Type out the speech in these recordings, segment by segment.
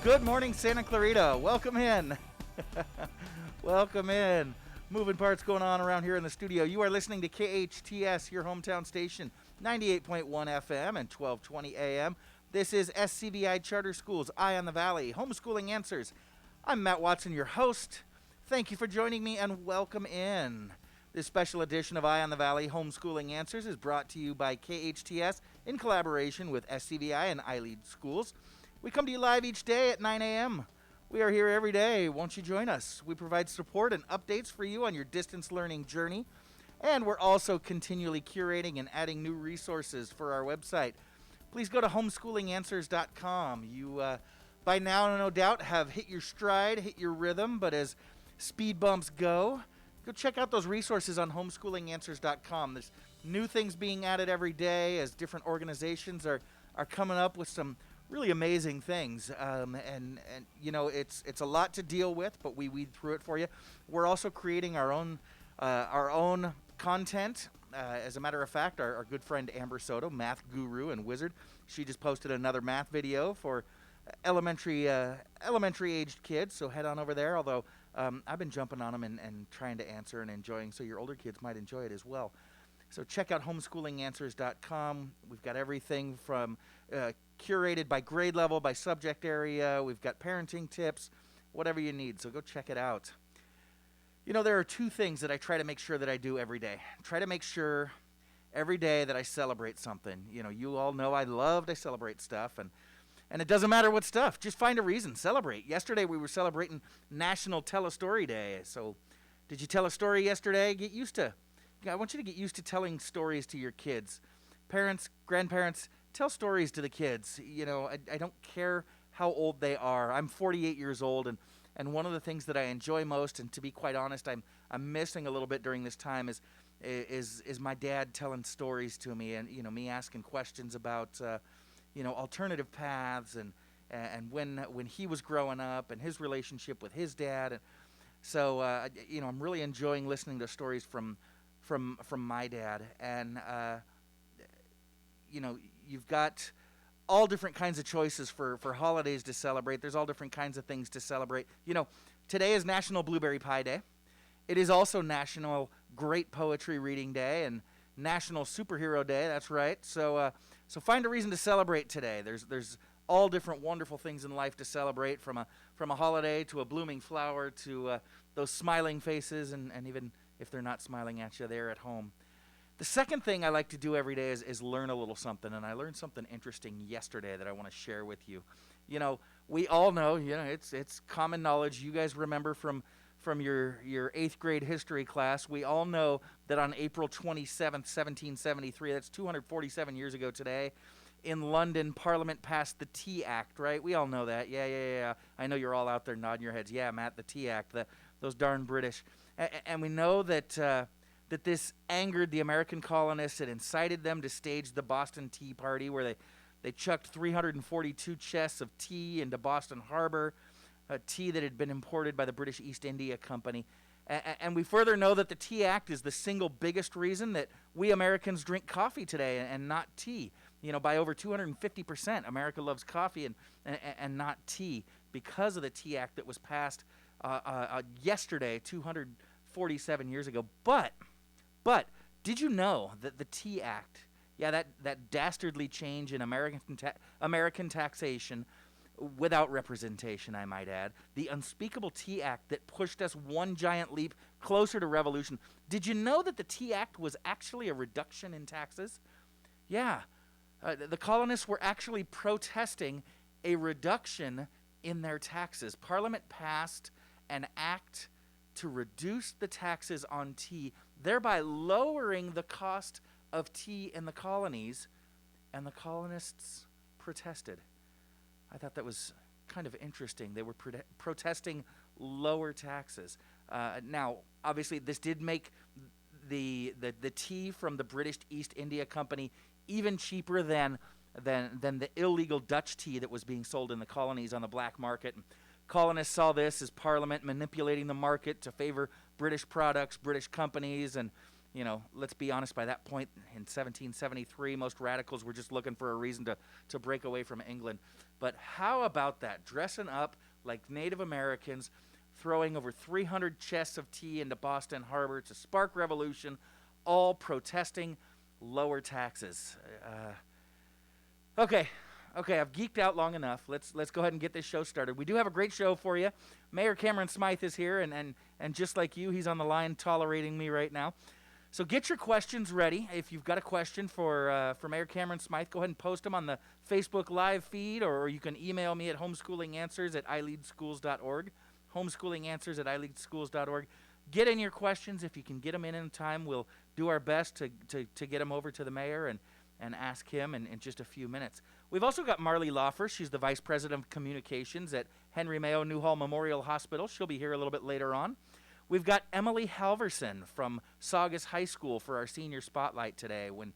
Good morning, Santa Clarita. Welcome in. Welcome in. Moving parts going on around here in the studio. You are listening to KHTS, your hometown station, 98.1 FM and 1220 AM. This is SCVi Charter Schools, Eye on the Valley, Homeschooling Answers. I'm Matt Watson, your host. Thank you for joining me and welcome in. This special edition of Eye on the Valley, Homeschooling Answers is brought to you by KHTS in collaboration with SCVi and iLEAD schools. We come to you live each day at 9 a.m. We are here every day. Won't you join us? We provide support and updates for you on your distance learning journey. And we're also continually curating and adding new resources for our website. Please go to homeschoolinganswers.com. You, by now, no doubt, have hit your stride, hit your rhythm. But as speed bumps go check out those resources on homeschoolinganswers.com. There's new things being added every day as different organizations are coming up with some really amazing things, and you know, it's a lot to deal with, but we weed through it for you. We're also creating our own content. As a matter of fact, our good friend Amber Soto, math guru and wizard, she just posted another math video for elementary aged kids, so head on over there. Although I've been jumping on them and trying to answer and enjoying, so your older kids might enjoy it as well. So check out homeschoolinganswers.com. We've got everything from curated by grade level, by subject area. We've got parenting tips, whatever you need. So go check it out. You know, there are two things that I try to make sure that I do every day. Try to make sure every day that I celebrate something. You know, you all know I love to celebrate stuff, and it doesn't matter what stuff. Just find a reason. Celebrate. Yesterday we were celebrating National Tell a Story Day. So did you tell a story yesterday? I want you to get used to telling stories to your kids. Parents, grandparents, tell stories to the kids. You know, I don't care how old they are. I'm 48 years old, and one of the things that I enjoy most, and to be quite honest, I'm missing a little bit during this time, is my dad telling stories to me, and you know, me asking questions about alternative paths and when he was growing up and his relationship with his dad. And so I'm really enjoying listening to stories from my dad. And you've got all different kinds of choices for holidays to celebrate. There's all different kinds of things to celebrate. You know, today is National Blueberry Pie Day. It is also National Great Poetry Reading Day and National Superhero Day. That's right. So find a reason to celebrate today. There's all different wonderful things in life to celebrate, from a holiday to a blooming flower to those smiling faces, and even if they're not smiling at you, they're at home. The second thing I like to do every day is learn a little something, and I learned something interesting yesterday that I want to share with you. You know, we all know, it's common knowledge. You guys remember from your 8th grade history class, we all know that on April 27th, 1773, that's 247 years ago today, in London, Parliament passed the Tea Act, right? We all know that. Yeah. I know you're all out there nodding your heads. Yeah, Matt, the Tea Act, those darn British. And we know that this angered the American colonists. It incited them to stage the Boston Tea Party, where they chucked 342 chests of tea into Boston Harbor, tea that had been imported by the British East India Company. And we further know that the Tea Act is the single biggest reason that we Americans drink coffee today and not tea. You know, by over 250%, America loves coffee and not tea because of the Tea Act that was passed yesterday, 247 years ago. But did you know that the Tea Act, that dastardly change in American taxation without representation, I might add, the unspeakable Tea Act that pushed us one giant leap closer to revolution, did you know that the Tea Act was actually a reduction in taxes? Yeah. The colonists were actually protesting a reduction in their taxes. Parliament passed an act to reduce the taxes on tea, thereby lowering the cost of tea in the colonies, and the colonists protested. I thought that was kind of interesting. They were protesting lower taxes. Now, obviously, this did make the tea from the British East India Company even cheaper than the illegal Dutch tea that was being sold in the colonies on the black market. And colonists saw this as Parliament manipulating the market to favor British products, British companies, and let's be honest, by that point in 1773, most radicals were just looking for a reason to break away from England. But how about that? Dressing up like Native Americans, throwing over 300 chests of tea into Boston Harbor to spark revolution, all protesting lower taxes. Okay, I've geeked out long enough. Let's go ahead and get this show started. We do have a great show for you. Mayor Cameron Smyth is here, and just like you, he's on the line tolerating me right now. So get your questions ready. If you've got a question for Mayor Cameron Smyth, go ahead and post them on the Facebook Live feed, or you can email me at homeschoolinganswers@ileadschools.org, homeschoolinganswers@ileadschools.org. Get in your questions. If you can get them in time, we'll do our best to get them over to the mayor and ask him in just a few minutes. We've also got Marlee Lauffer. She's the Vice President of Communications at Henry Mayo Newhall Memorial Hospital. She'll be here a little bit later on. We've got Emily Halverson from Saugus High School for our senior spotlight today, when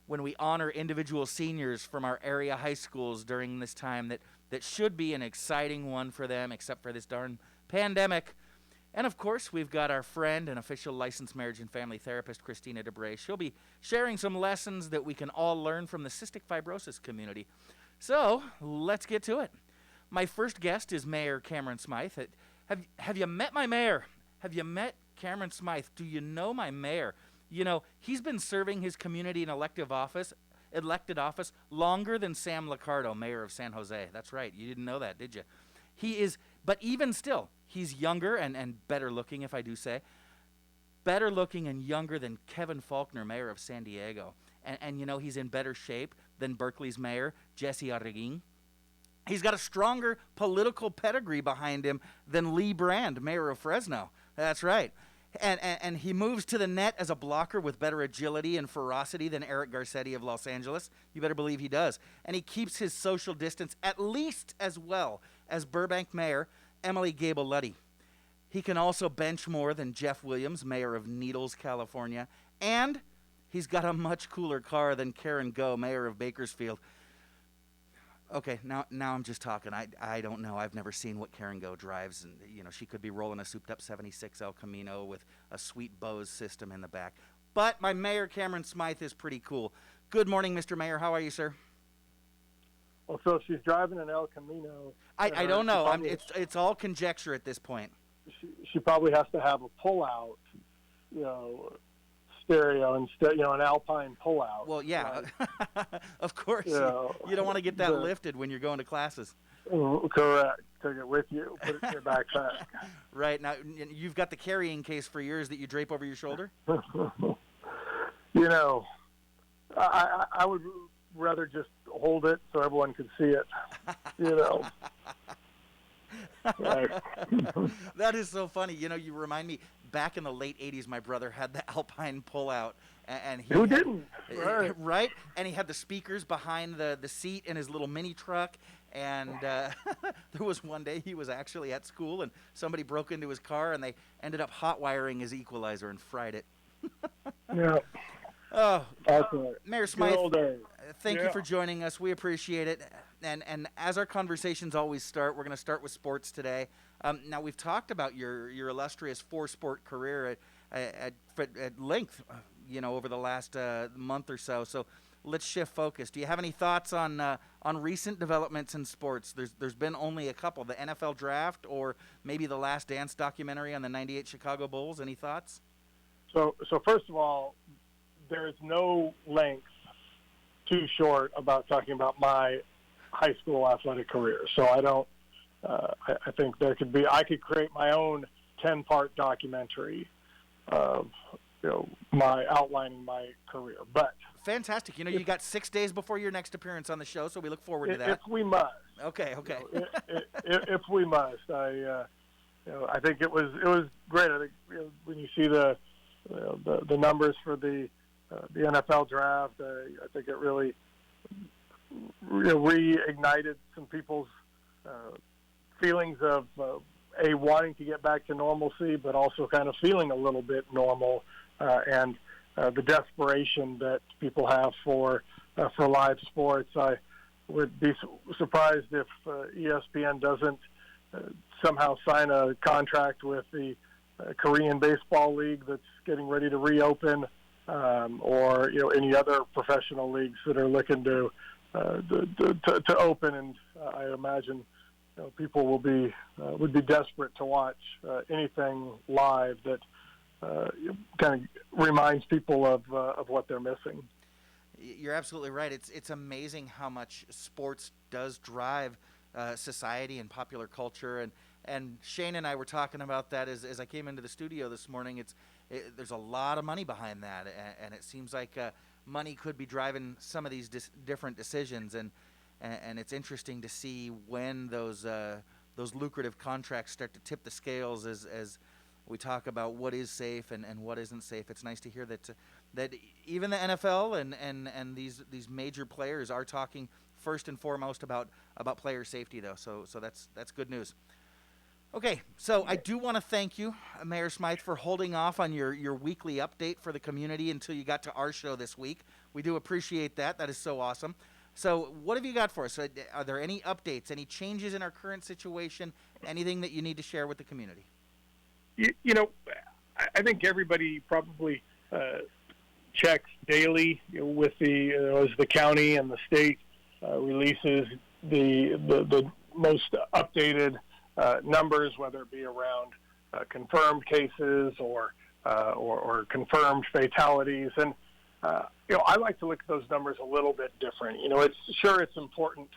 we honor individual seniors from our area high schools during this time that should be an exciting one for them, except for this darn pandemic. And of course, we've got our friend and official licensed marriage and family therapist, Christina Debray. She'll be sharing some lessons that we can all learn from the cystic fibrosis community. So let's get to it. My first guest is Mayor Cameron Smyth. Have you met my mayor? Have you met Cameron Smyth? Do you know my mayor? He's been serving his community in elected office longer than Sam Liccardo, mayor of San Jose. That's right. You didn't know that, did you? He is, but even still, he's younger and better looking, if I do say. Better looking and younger than Kevin Faulconer, mayor of San Diego. And he's in better shape than Berkeley's mayor, Jesse Arreguin. He's got a stronger political pedigree behind him than Lee Brand, mayor of Fresno. That's right. And he moves to the net as a blocker with better agility and ferocity than Eric Garcetti of Los Angeles. You better believe he does. And he keeps his social distance at least as well as Burbank Mayor Emily Gable Luddy. He can also bench more than Jeff Williams, mayor of Needles, California. And he's got a much cooler car than Karen Go, mayor of Bakersfield. Okay, now I'm just talking. I don't know. I've never seen what Karen Go drives, and she could be rolling a souped-up 76 El Camino with a sweet Bose system in the back. But my mayor, Cameron Smyth, is pretty cool. Good morning, Mr. Mayor. How are you, sir? Well, so if she's driving an El Camino, I don't know. It's all conjecture at this point. She probably has to have a pull-out, stereo instead, an Alpine pullout. Well, yeah, right? Of course. You don't want to get that lifted when you're going to classes. Correct. Take it with you. Put it in your backpack. Right. Now, you've got the carrying case for yours that you drape over your shoulder? I would rather just hold it so everyone could see it, Right. That is so funny. You remind me, back in the late 80s, my brother had the Alpine pullout. And who didn't? Right. Right? And he had the speakers behind the seat in his little mini truck. And there was one day he was actually at school, and somebody broke into his car, and they ended up hot wiring his equalizer and fried it. Yeah. Oh, awesome. Mayor Smyth, thank you for joining us. We appreciate it. And as our conversations always start, we're going to start with sports today. Now, we've talked about your illustrious four-sport career at length, over the last month or so. So let's shift focus. Do you have any thoughts on recent developments in sports? There's been only a couple, the NFL draft or maybe the Last Dance documentary on the '98 Chicago Bulls. Any thoughts? So first of all, there is no length too short about talking about my high school athletic career. So I don't. I think I could create my own 10-part documentary of outlining my career. But fantastic. You got 6 days before your next appearance on the show, so we look forward to that. If we must. Okay. If we must, I think it was great. I think when you see the numbers for the NFL draft, I think it really reignited some people's feelings of wanting to get back to normalcy, but also kind of feeling a little bit normal, and the desperation that people have for live sports. I would be surprised if ESPN doesn't somehow sign a contract with the Korean baseball league that's getting ready to reopen, or any other professional leagues that are looking to open. And I imagine people would be desperate to watch anything live that kind of reminds people of what they're missing. You're absolutely right. It's amazing how much sports does drive society and popular culture. And Shane and I were talking about that as I came into the studio this morning. There's a lot of money behind that, and it seems like money could be driving some of these different decisions. And it's interesting to see when those lucrative contracts start to tip the scales as we talk about what is safe and what isn't safe. It's nice to hear that even the NFL and these major players are talking first and foremost about player safety, though. So that's good news. Okay, so I do want to thank you, Mayor Smyth, for holding off on your weekly update for the community until you got to our show this week. We do appreciate that. That is so awesome. So what have you got for us? Are there any updates, any changes in our current situation, anything that you need to share with the community? I think everybody probably checks daily with as the county and the state releases the most updated numbers, whether it be around confirmed cases or confirmed fatalities. And I like to look at those numbers a little bit different. It's important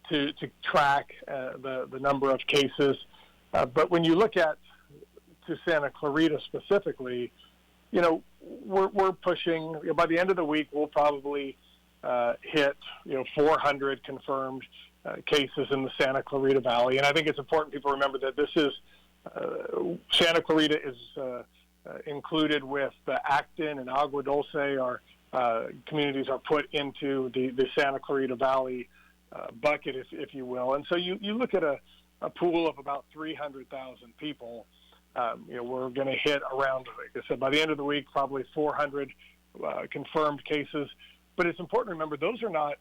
to track the number of cases, but when you look at to Santa Clarita specifically, we're pushing. By the end of the week, we'll probably hit 400 confirmed cases in the Santa Clarita Valley. And I think it's important people remember that this is Santa Clarita is included with Acton and Agua Dulce. Our communities are put into the Santa Clarita Valley bucket, if you will. And so you look at a pool of about 300,000 people. We're going to hit around, like I said, by the end of the week, probably 400 confirmed cases. But it's important to remember those are not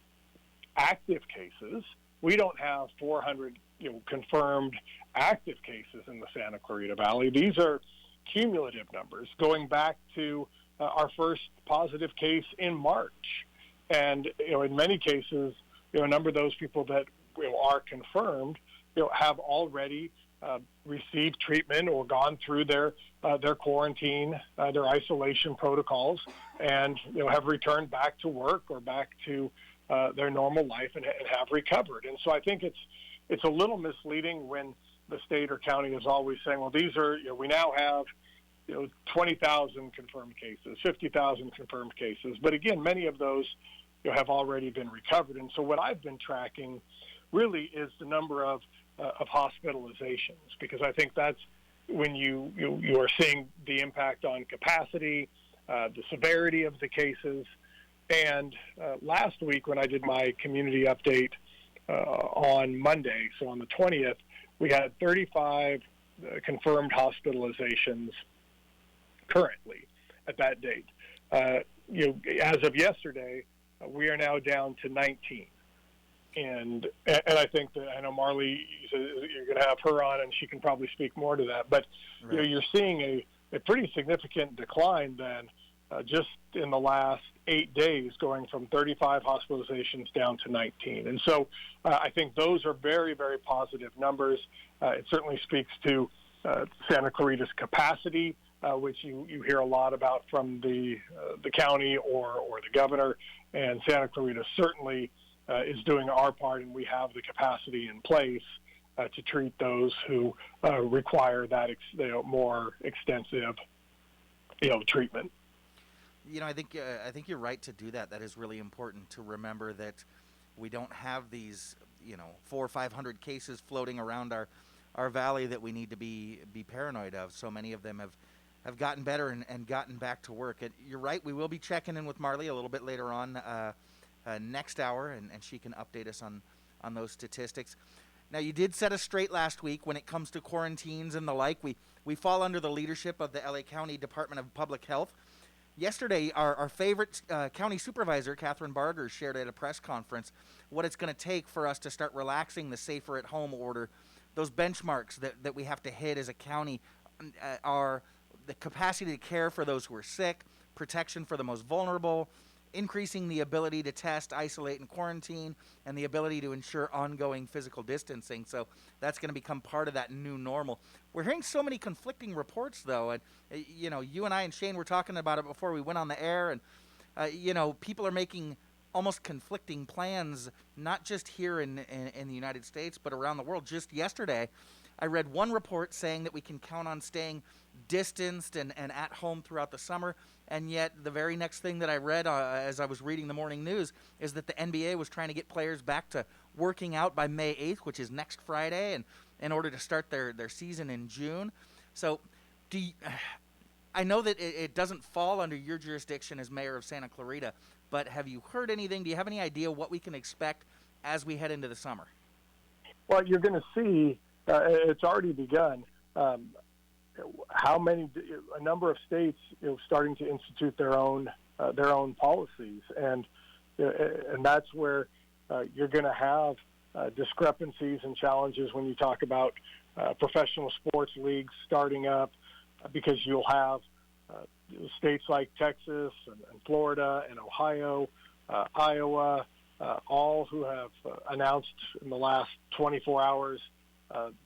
active cases. We don't have 400 confirmed active cases in the Santa Clarita Valley. These are cumulative numbers going back to our first positive case in March. And in many cases, a number of those people that are confirmed have already received treatment or gone through their quarantine, their isolation protocols, and have returned back to work or back to their normal life and have recovered. And so I think it's a little misleading when the state or county is always saying, well, these are we now have 20,000 confirmed cases, 50,000 confirmed cases. But again, many of those have already been recovered. And so what I've been tracking really is the number of hospitalizations, because I think that's when you are seeing the impact on capacity, the severity of the cases. And last week when I did my community update on Monday, so on the 20th, we had 35 confirmed hospitalizations currently at that date. As of yesterday, we are now down to 19. And I think that, I know Marlee, you're going to have her on, and she can probably speak more to that. But right. You're seeing a pretty significant decline then, just in the last 8 days, going from 35 hospitalizations down to 19. And so I think those are very, very positive numbers. It certainly speaks to Santa Clarita's capacity, which you hear a lot about from the county or the governor. And Santa Clarita certainly is doing our part, and we have the capacity in place to treat those who require that more extensive treatment. I think you're right to do that. That is really important to remember that we don't have these 400 or 500 cases floating around our valley that we need to be paranoid of. So many of them have gotten better and gotten back to work. And you're right. We will be checking in with Marlee a little bit later on next hour, and she can update us on those statistics. Now, you did set us straight last week when it comes to quarantines and the like. We fall under the leadership of the LA County Department of Public Health. Yesterday, our favorite county supervisor, Catherine Barger, shared at a press conference what it's going to take for us to start relaxing the safer at home order, those benchmarks that we have to hit as a county are the capacity to care for those who are sick, protection for the most vulnerable, increasing the ability to test, isolate, and quarantine, and the ability to ensure ongoing physical distancing. So that's going to become part of that new normal. We're hearing so many conflicting reports, though. And, you and I and Shane were talking about it before we went on the air. And, people are making almost conflicting plans, not just here in the United States, but around the world. Just yesterday, I read one report saying that we can count on staying distanced and at home throughout the summer, and yet the very next thing that I read as I was reading the morning news is that the NBA was trying to get players back to working out by May 8th, which is next Friday, and in order to start their season in June. So I know that it doesn't fall under your jurisdiction as mayor of Santa Clarita, but have you heard anything? Do you have any idea what we can expect as we head into the summer? Well, you're going to see, it's already begun, a number of states starting to institute their own policies, and that's where you're going to have discrepancies and challenges when you talk about professional sports leagues starting up, because you'll have states like Texas and Florida and Ohio, Iowa, all who have announced in the last 24 hours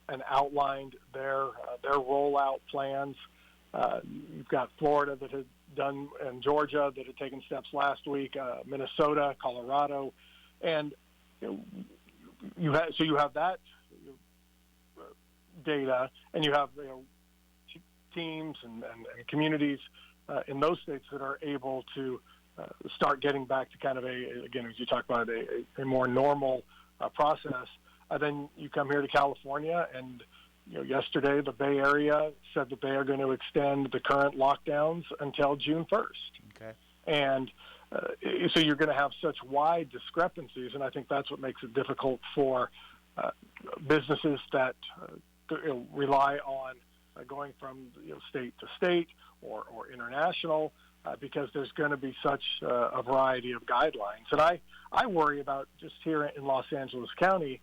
and outlined their rollout plans. You've got Florida that had done, and Georgia that had taken steps last week, Minnesota, Colorado, and you have that data, and you have teams and communities in those states that are able to start getting back to kind of again, as you talk about, a more normal process. Then you come here to California, and yesterday the Bay Area said that they are going to extend the current lockdowns until June 1st. Okay. And so you're going to have such wide discrepancies, and I think that's what makes it difficult for businesses that rely on going from state to state or international, because there's going to be such a variety of guidelines. And I worry about just here in Los Angeles County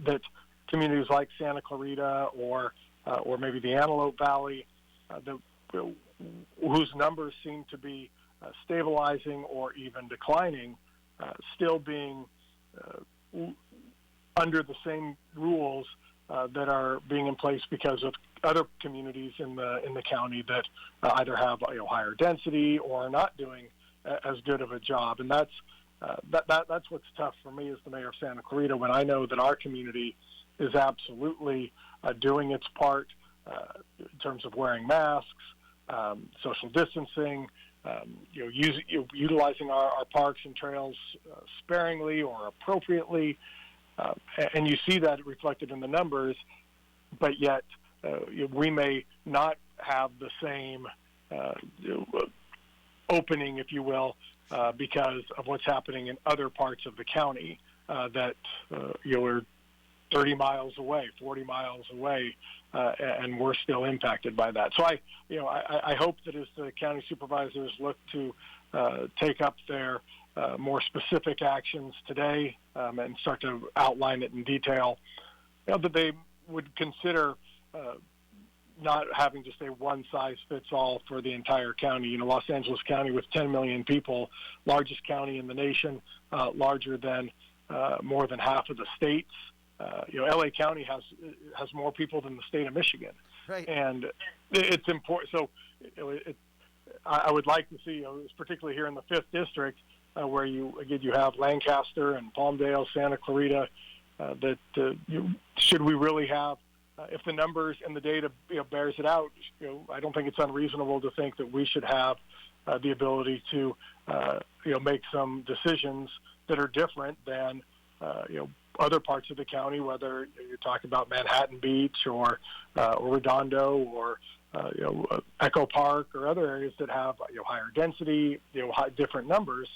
that communities like Santa Clarita or maybe the Antelope Valley, whose numbers seem to be stabilizing or even declining, still being under the same rules that are being in place because of other communities in the county that either have higher density or are not doing as good of a job. And that's what's tough for me as the mayor of Santa Clarita, when I know that our community is absolutely doing its part in terms of wearing masks, social distancing, utilizing our parks and trails sparingly or appropriately, and you see that reflected in the numbers. But yet, we may not have the same opening, if you will, because of what's happening in other parts of the county that are 30 miles away, 40 miles away, and we're still impacted by that. So I hope that as the county supervisors look to take up their more specific actions today and start to outline it in detail, that they would consider not having just a one-size-fits-all for the entire county. Los Angeles County, with 10 million people, largest county in the nation, larger than more than half of the states. LA County has more people than the state of Michigan, right? And it's important. So I would like to see, particularly here in the 5th District, where you have Lancaster and Palmdale, Santa Clarita, that should we really have, if the numbers and the data bears it out, I don't think it's unreasonable to think that we should have the ability to make some decisions that are different than other parts of the county, whether you're talking about Manhattan Beach or Redondo or Echo Park or other areas that have higher density, different numbers.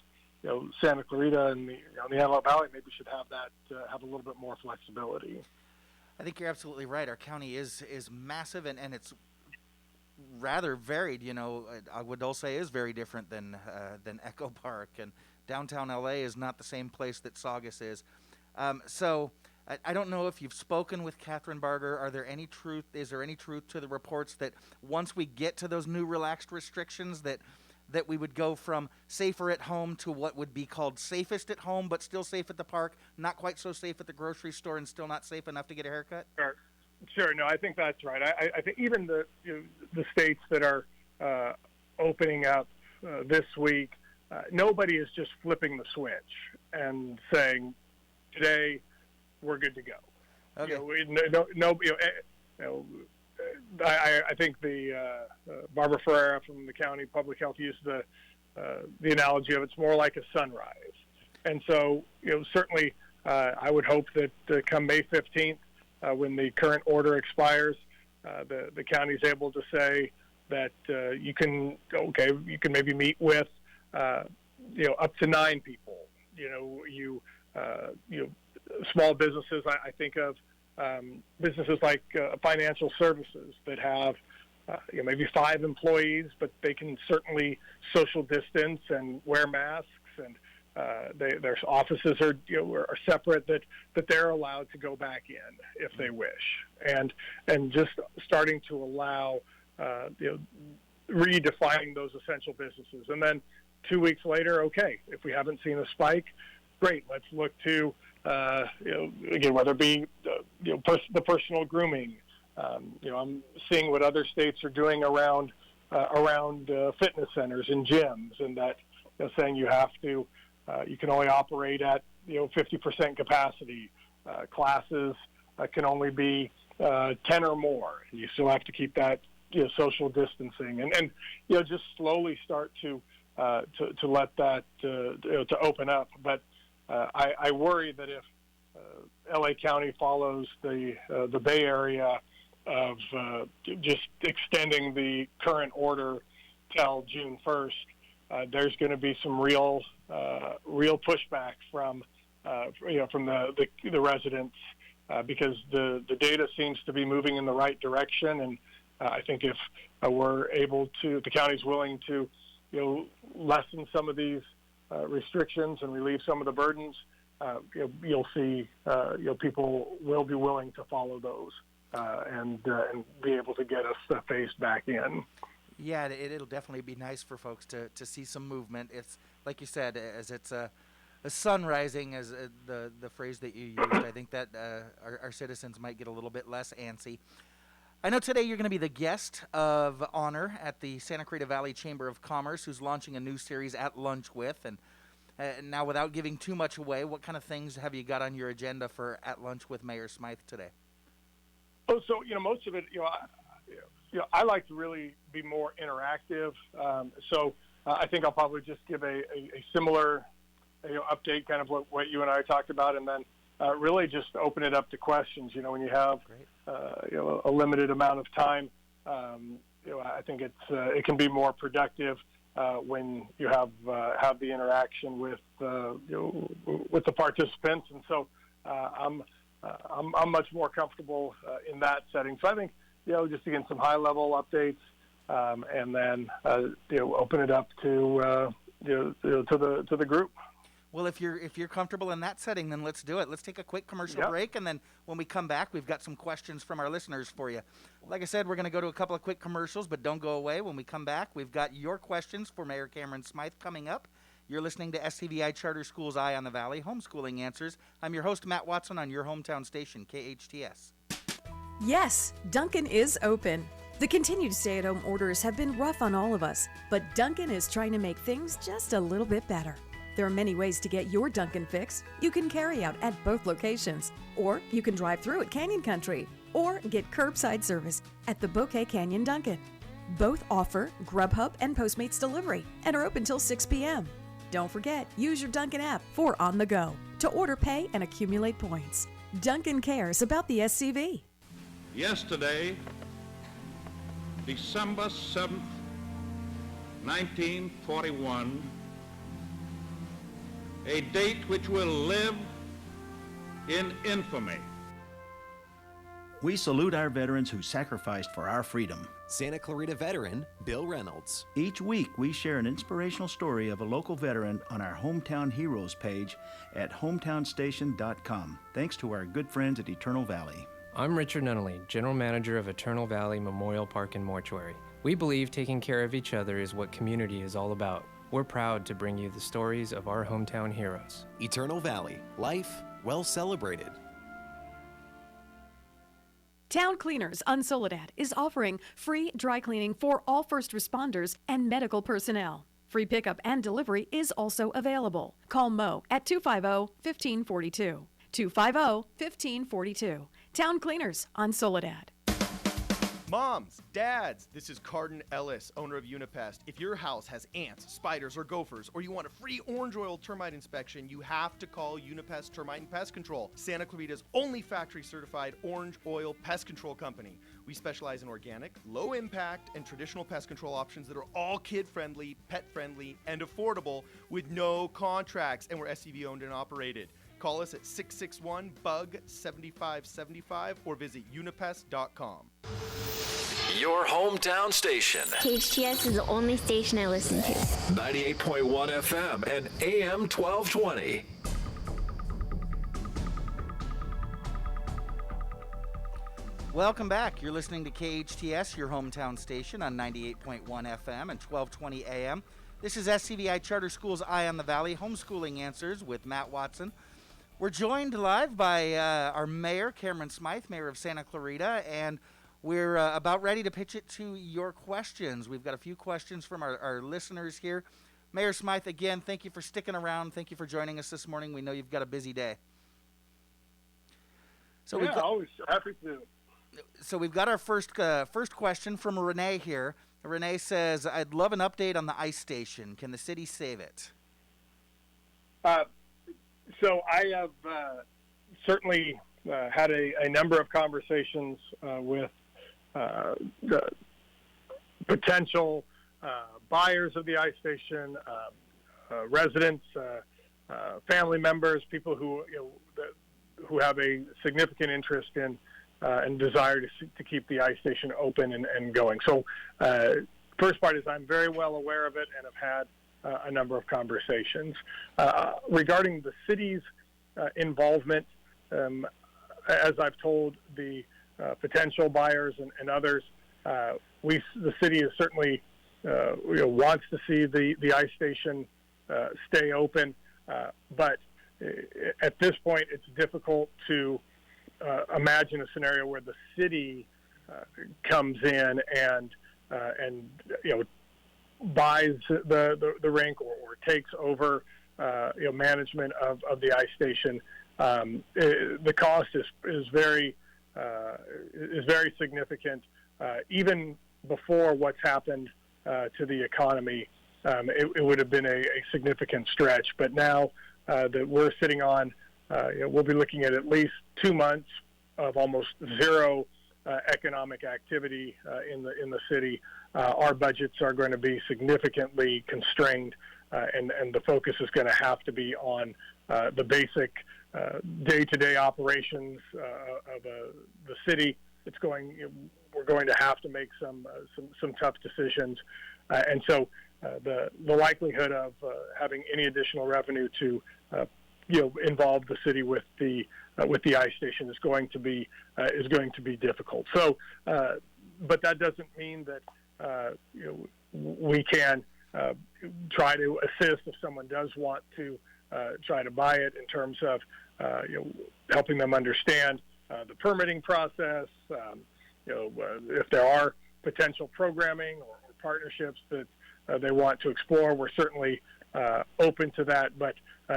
Santa Clarita and the Antelope Valley maybe should have that, have a little bit more flexibility. I think you're absolutely right. Our county is massive, and it's rather varied. Agua Dulce is very different than Echo Park, and downtown LA is not the same place that Saugus is. So I don't know if you've spoken with Catherine Barger. Is there any truth to the reports that once we get to those new relaxed restrictions that we would go from safer at home to what would be called safest at home, but still safe at the park, not quite so safe at the grocery store, and still not safe enough to get a haircut? Sure. No, I think that's right. I think even the states that are opening up this week, nobody is just flipping the switch and saying, today we're good to go. Okay. I think the Barbara Ferreira from the county public health used the analogy of it's more like a sunrise. And so, certainly I would hope that come May 15th, when the current order expires, the county is able to say that you can maybe meet with up to 9 people. Small businesses. I think of businesses like financial services that have maybe 5 employees, but they can certainly social distance and wear masks, and their offices are separate, that they're allowed to go back in if they wish, and just starting to allow redefining those essential businesses. And then 2 weeks later, okay, if we haven't seen a spike, great, let's look to again, whether it be the personal grooming. I'm seeing what other states are doing around fitness centers and gyms, and that saying you have to you can only operate at 50% capacity. Classes can only be 10 or more. You still have to keep that social distancing, and just slowly start to let that to open up. But I worry that if LA County follows the Bay Area of just extending the current order till June 1st, there's going to be some real pushback from the residents because the data seems to be moving in the right direction, and I think if we're able to, the county's willing to lessen some of these restrictions and relieve some of the burdens, you'll see people will be willing to follow those and be able to get us phased back in. Yeah, it'll definitely be nice for folks to see some movement. It's like you said, as it's a sun rising, as the phrase that you used. I think that our citizens might get a little bit less antsy. I know today you're going to be the guest of honor at the Santa Clarita Valley Chamber of Commerce, who's launching a new series, At Lunch With. And now, without giving too much away, what kind of things have you got on your agenda for At Lunch with Mayor Smyth today? Oh, so most of it, I like to really be more interactive. So I think I'll probably just give a similar update, kind of what you and I talked about, and then really just open it up to questions. When you have a limited amount of time, I think it can be more productive when you have the interaction with the participants, and so I'm much more comfortable in that setting. So I think just again some high level updates, and then open it up to the group. Well, if you're comfortable in that setting, then let's do it. Let's take a quick commercial break, and then when we come back, we've got some questions from our listeners for you. Like I said, we're going to go to a couple of quick commercials, but don't go away. When we come back, we've got your questions for Mayor Cameron Smyth coming up. You're listening to SCVi Charter Schools Eye on the Valley, Homeschooling Answers. I'm your host, Matt Watson, on your hometown station, KHTS. Yes, Dunkin' is open. The continued stay-at-home orders have been rough on all of us, but Dunkin' is trying to make things just a little bit better. There are many ways to get your Dunkin' fix. You can carry out at both locations, or you can drive through at Canyon Country, or get curbside service at the Bouquet Canyon Dunkin'. Both offer Grubhub and Postmates delivery and are open till 6 p.m. Don't forget, use your Dunkin' app for On the Go to order, pay, and accumulate points. Dunkin' cares about the SCV. Yesterday, December 7th, 1941, a date which will live in infamy. We salute our veterans who sacrificed for our freedom. Santa Clarita veteran Bill Reynolds. Each week, we share an inspirational story of a local veteran on our Hometown Heroes page at hometownstation.com, thanks to our good friends at Eternal Valley. I'm Richard Nunnally, General Manager of Eternal Valley Memorial Park and Mortuary. We believe taking care of each other is what community is all about. We're proud to bring you the stories of our hometown heroes. Eternal Valley, life well celebrated. Town Cleaners on Soledad is offering free dry cleaning for all first responders and medical personnel. Free pickup and delivery is also available. Call Mo at 250-1542. 250-1542. Town Cleaners on Soledad. Moms, dads, this is Cardin Ellis, owner of Unipass. If your house has ants, spiders, or gophers, or you want a free orange oil termite inspection, you have to call Unipass Termite and Pest Control, Santa Clarita's only factory-certified orange oil pest control company. We specialize in organic, low-impact, and traditional pest control options that are all kid-friendly, pet-friendly, and affordable with no contracts, and we're SCVi owned and operated. Call us at 661-BUG-7575 or visit unipass.com. Your hometown station. KHTS is the only station I listen to. 98.1 FM and AM 1220. Welcome back. You're listening to KHTS, your hometown station on 98.1 FM and 1220 AM. This is SCVi Charter Schools Eye on the Valley, Homeschooling Answers with Matt Watson. We're joined live by our mayor, Cameron Smyth, mayor of Santa Clarita, and we're about ready to pitch it to your questions. We've got a few questions from our listeners here. Mayor Smyth, again, thank you for sticking around. Thank you for joining us this morning. We know you've got a busy day. So yeah, always happy to. So we've got our first question from Renee here. Renee says, I'd love an update on the ice station. Can the city save it? So I have certainly had a number of conversations with the potential buyers of the ice station, residents, family members, people who who have a significant interest in and desire to keep the ice station open and going. So first part is I'm very well aware of it and have had a number of conversations. Regarding the city's involvement, as I've told the potential buyers and others, the city is certainly wants to see the ice station stay open, but at this point it's difficult to imagine a scenario where the city comes in and buys the rink or takes over management of the ice station. The cost is very significant. Even before what's happened to the economy, it would have been a significant stretch. But now that we're sitting on, we'll be looking at least 2 months of almost zero economic activity in the city. Our budgets are going to be significantly constrained, and the focus is going to have to be on the basic day-to-day operations of the city. We're going to have to make some tough decisions, and so the likelihood of having any additional revenue to involve the city with the ice station is going to be difficult. So, but that doesn't mean that we can try to assist if someone does want to try to buy it in terms of helping them understand the permitting process. If there are potential programming or partnerships that they want to explore, we're certainly open to that. But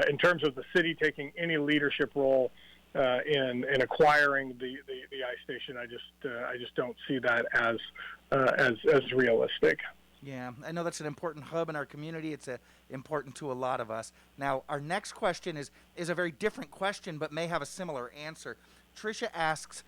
in terms of the city taking any leadership role in acquiring the ice station, I just don't see that as realistic. Yeah, I know that's an important hub in our community. It's important to a lot of us. Now, our next question is a very different question, but may have a similar answer. Tricia asks,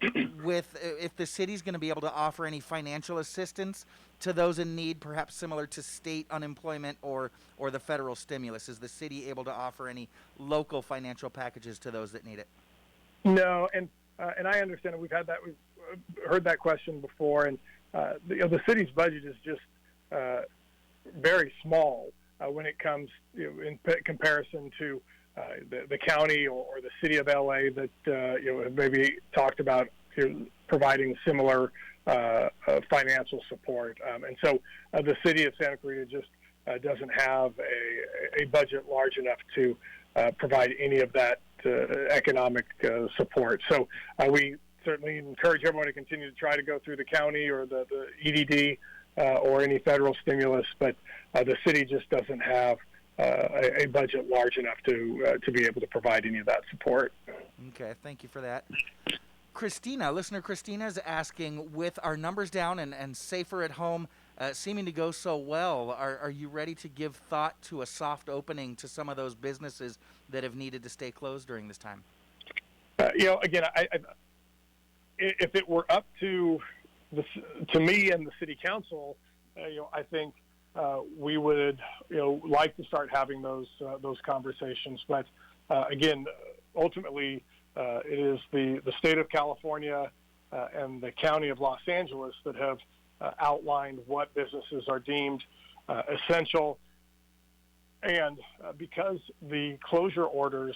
if the city's going to be able to offer any financial assistance to those in need, perhaps similar to state unemployment or the federal stimulus. Is the city able to offer any local financial packages to those that need it? No, and and I understand we've heard that question before, and the city's budget is just very small when it comes in comparison to the county or the city of LA that have maybe talked about providing similar financial support. And so the city of Santa Clarita just doesn't have a budget large enough to provide any of that economic support. So we certainly encourage everyone to continue to try to go through the county or the EDD or any federal stimulus, but the city just doesn't have a budget large enough to be able to provide any of that support. Okay, thank you for that. Listener Christina is asking, with our numbers down and safer at home seeming to go so well, are you ready to give thought to a soft opening to some of those businesses that have needed to stay closed during this time? Again, if it were up to me and the city council, I think we would like to start having those conversations. But again, ultimately, it is the state of California and the county of Los Angeles that have outlined what businesses are deemed essential. And because the closure orders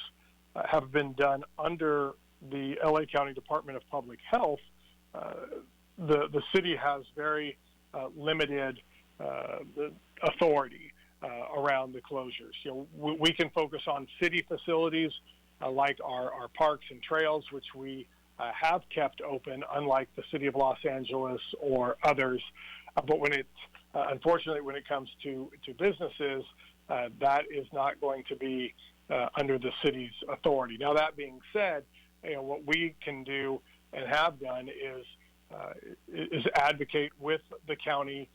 have been done under the LA County Department of Public Health, the city has very limited authority around the closures. We can focus on city facilities like our parks and trails, which we have kept open, unlike the city of Los Angeles or others. But unfortunately, when it comes to businesses, that is not going to be under the city's authority. Now, that being said, what we can do and have done is advocate with the county,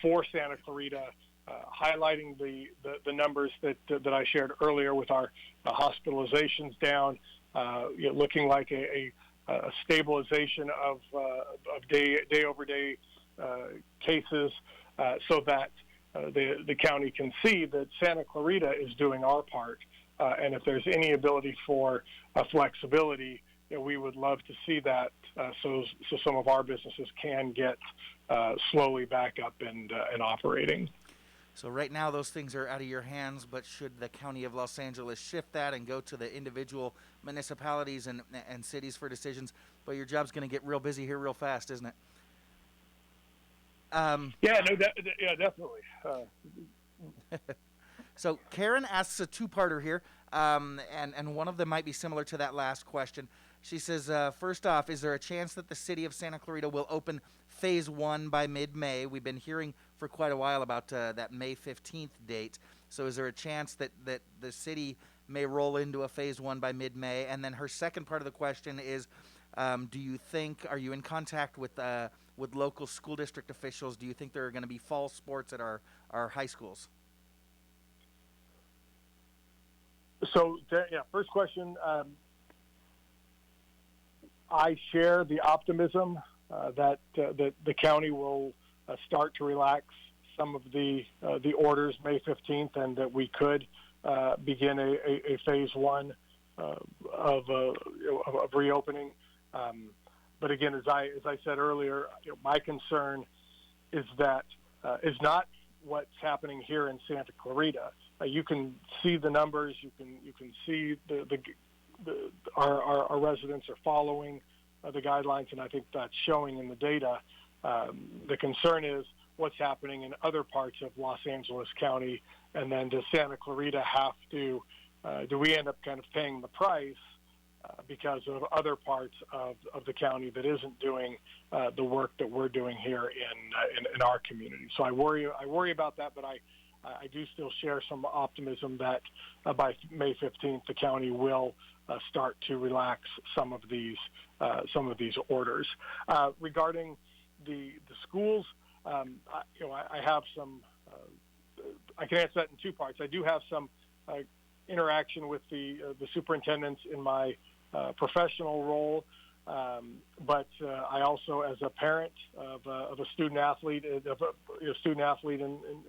for Santa Clarita, highlighting the numbers that I shared earlier with our hospitalizations down, looking like a stabilization of day-over-day cases, so that the county can see that Santa Clarita is doing our part. And if there's any ability for flexibility, we would love to see that, so some of our businesses can get slowly back up and operating. So right now those things are out of your hands, but should the county of Los Angeles shift that and go to the individual municipalities and cities for decisions, but your job's going to get real busy here real fast, isn't it? Definitely. So Karen asks a two-parter here, and one of them might be similar to that last question. She says, first off, is there a chance that the city of Santa Clarita will open Phase 1 by mid-May? We've been hearing for quite a while about that May 15th date. So is there a chance that the city may roll into a Phase 1 by mid-May? And then her second part of the question is, are you in contact with local school district officials? Do you think there are going to be fall sports at our high schools? So, first question, I share the optimism that the county will start to relax some of the orders May 15th, and that we could begin a Phase 1 of reopening. But again, as I said earlier, my concern is that is not what's happening here in Santa Clarita. You can see the numbers. You can see our residents are following the guidelines, and I think that's showing in the data. The concern is what's happening in other parts of Los Angeles County, and then does Santa Clarita have to? Do we end up kind of paying the price because of other parts of the county that isn't doing the work that we're doing here in our community? So I worry about that, but I do still share some optimism that by May 15th, the county will start to relax some of these orders. Regarding the schools, I have some. I can answer that in two parts. I do have some interaction with the superintendents in my professional role, but I also, as a parent of a student athlete, in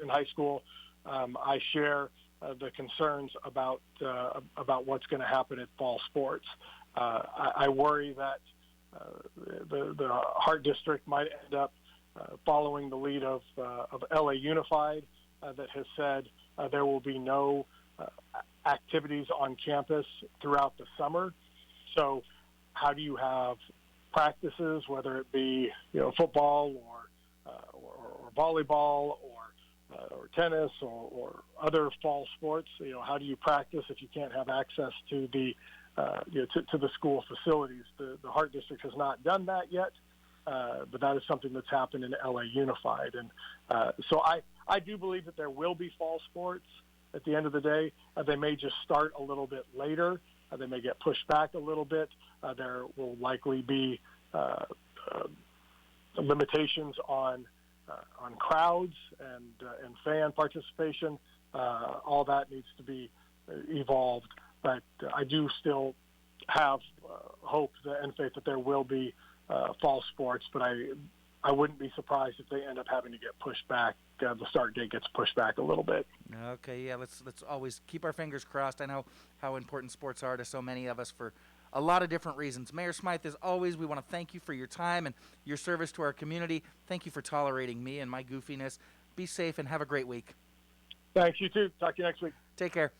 high school, I share the concerns about what's going to happen at fall sports. I worry that the Hart District might end up following the lead of LA Unified that has said there will be no activities on campus throughout the summer. So how do you have practices, whether it be football or volleyball or tennis or other fall sports? How do you practice if you can't have access to the to the school facilities? The Hart District has not done that yet, but that is something that's happened in LA Unified, and so I do believe that there will be fall sports at the end of the day. They may just start a little bit later. They may get pushed back a little bit. There will likely be limitations on crowds and fan participation. All that needs to be evolved. But I do still have hope and faith that there will be fall sports. But I wouldn't be surprised if they end up having to get pushed back. The start date gets pushed back a little bit. Okay, yeah, let's always keep our fingers crossed. I know how important sports are to so many of us for a lot of different reasons. Mayor Smyth, as always, we want to thank you for your time and your service to our community. Thank you for tolerating me and my goofiness. Be safe and have a great week. Thanks, you too. Talk to you next week. Take care.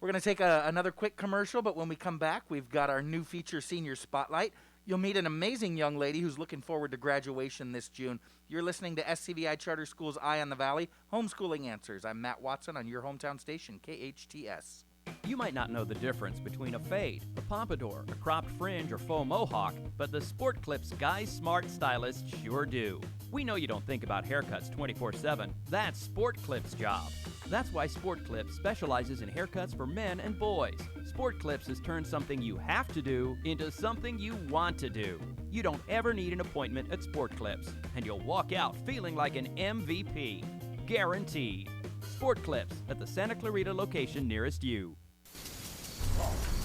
We're going to take another quick commercial, but when we come back, we've got our new feature Senior Spotlight. You'll meet an amazing young lady who's looking forward to graduation this June. You're listening to SCVi Charter School's Eye on the Valley, Homeschooling Answers. I'm Matt Watson on your hometown station, KHTS. You might not know the difference between a fade, a pompadour, a cropped fringe, or faux mohawk, but the Sport Clips Guy Smart stylists sure do. We know you don't think about haircuts 24/7. That's Sport Clips' job. That's why Sport Clips specializes in haircuts for men and boys. Sport Clips has turned something you have to do into something you want to do. You don't ever need an appointment at Sport Clips, and you'll walk out feeling like an MVP. Guaranteed. Sport Clips at the Santa Clarita location nearest you.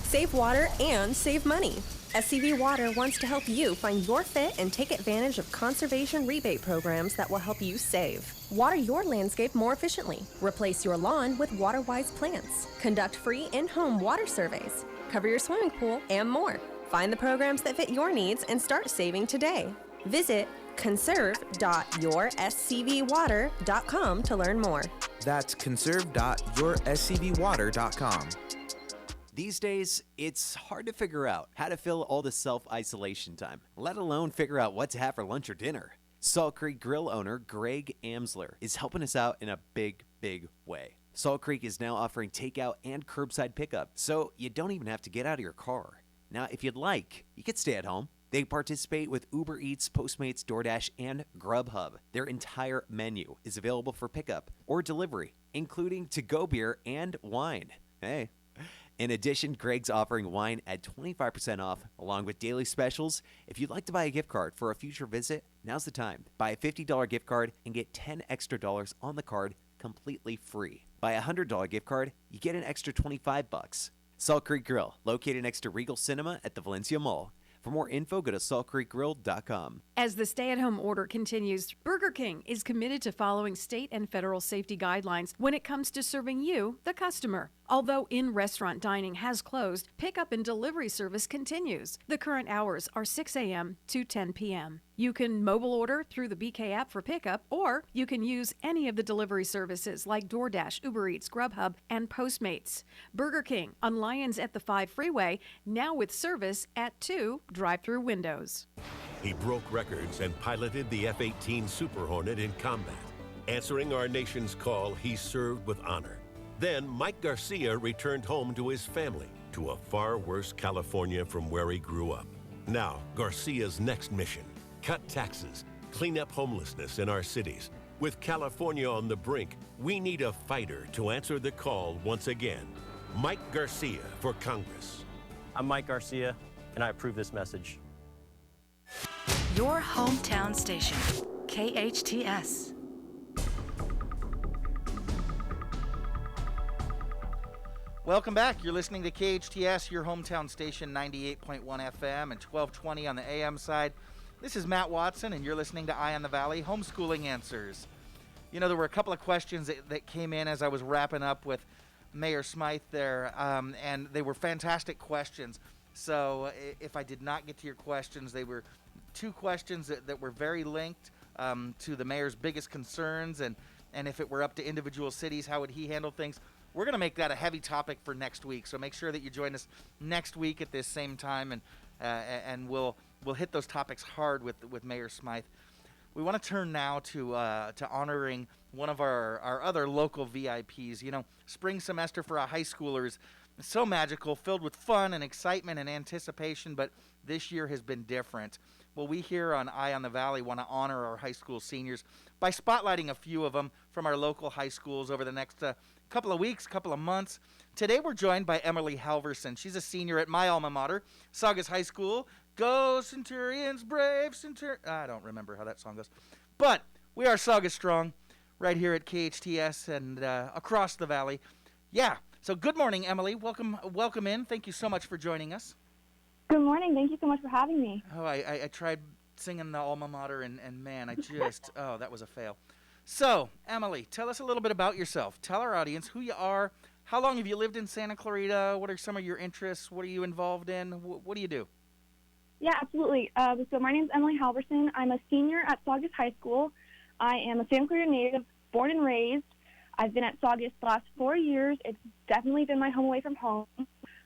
Save water and save money. SCV Water wants to help you find your fit and take advantage of conservation rebate programs that will help you save. Water your landscape more efficiently. Replace your lawn with water-wise plants. Conduct free in-home water surveys. Cover your swimming pool and more. Find the programs that fit your needs and start saving today. Visit conserve.yourscvwater.com to learn more. That's conserve.yourscvwater.com. These days, it's hard to figure out how to fill all the self-isolation time, let alone figure out what to have for lunch or dinner. Salt Creek Grill owner Greg Amsler is helping us out in a big, big way. Salt Creek is now offering takeout and curbside pickup, so you don't even have to get out of your car. Now, if you'd like, you could stay at home. They participate with Uber Eats, Postmates, DoorDash, and Grubhub. Their entire menu is available for pickup or delivery, including to-go beer and wine. Hey. In addition, Greg's offering wine at 25% off, along with daily specials. If you'd like to buy a gift card for a future visit, now's the time. Buy a $50 gift card and get $10 extra on the card completely free. Buy a $100 gift card, you get an extra $25. Salt Creek Grill, located next to Regal Cinema at the Valencia Mall. For more info, go to saltcreekgrill.com. As the stay-at-home order continues, Burger King is committed to following state and federal safety guidelines when it comes to serving you, the customer. Although in-restaurant dining has closed, pickup and delivery service continues. The current hours are 6 a.m. to 10 p.m. You can mobile order through the BK app for pickup, or you can use any of the delivery services like DoorDash, Uber Eats, Grubhub, and Postmates. Burger King on Lyons at the 5 Freeway, now with service at 2 drive-through windows. He broke records and piloted the F-18 Super Hornet in combat. Answering our nation's call, he served with honor. Then Mike Garcia returned home to his family, to a far worse California from where he grew up. Now, Garcia's next mission: cut taxes, clean up homelessness in our cities. With California on the brink, we need a fighter to answer the call once again. Mike Garcia for Congress. I'm Mike Garcia, and I approve this message. Your hometown station, KHTS. Welcome back. You're listening to KHTS, your hometown station, 98.1 FM and 1220 on the AM side. This is Matt Watson, and you're listening to Eye on the Valley, Homeschooling Answers. You know, there were a couple of questions that came in as I was wrapping up with Mayor Smyth there, and they were fantastic questions. So if I did not get to your questions, they were two questions that were very linked to the mayor's biggest concerns, and if it were up to individual cities, how would he handle things? We're going to make that a heavy topic for next week, so make sure that you join us next week at this same time, and we'll hit those topics hard with Mayor Smyth. We want to turn now to honoring one of our other local VIPs. You know, spring semester for our high schoolers, so magical, filled with fun and excitement and anticipation, but this year has been different. Well, we here on Eye on the Valley want to honor our high school seniors by spotlighting a few of them from our local high schools over the next couple of weeks, couple of months. Today we're joined by Emily Halverson. She's a senior at my alma mater, Saugus High School. Go Centurions, brave Centurions. I don't remember how that song goes. But we are Saugus Strong right here at KHTS and across the valley. Yeah, so good morning, Emily. Welcome in. Thank you so much for joining us. Good morning. Thank you so much for having me. Oh, I tried singing the alma mater, and man, I just, oh, that was a fail. So, Emily, tell us a little bit about yourself. Tell our audience who you are. How long have you lived in Santa Clarita? What are some of your interests? What are you involved in? What do you do? Yeah, absolutely. So my name is Emily Halverson. I'm a senior at Saugus High School. I am a Santa Clarita native, born and raised. I've been at Saugus the last 4 years. It's definitely been my home away from home.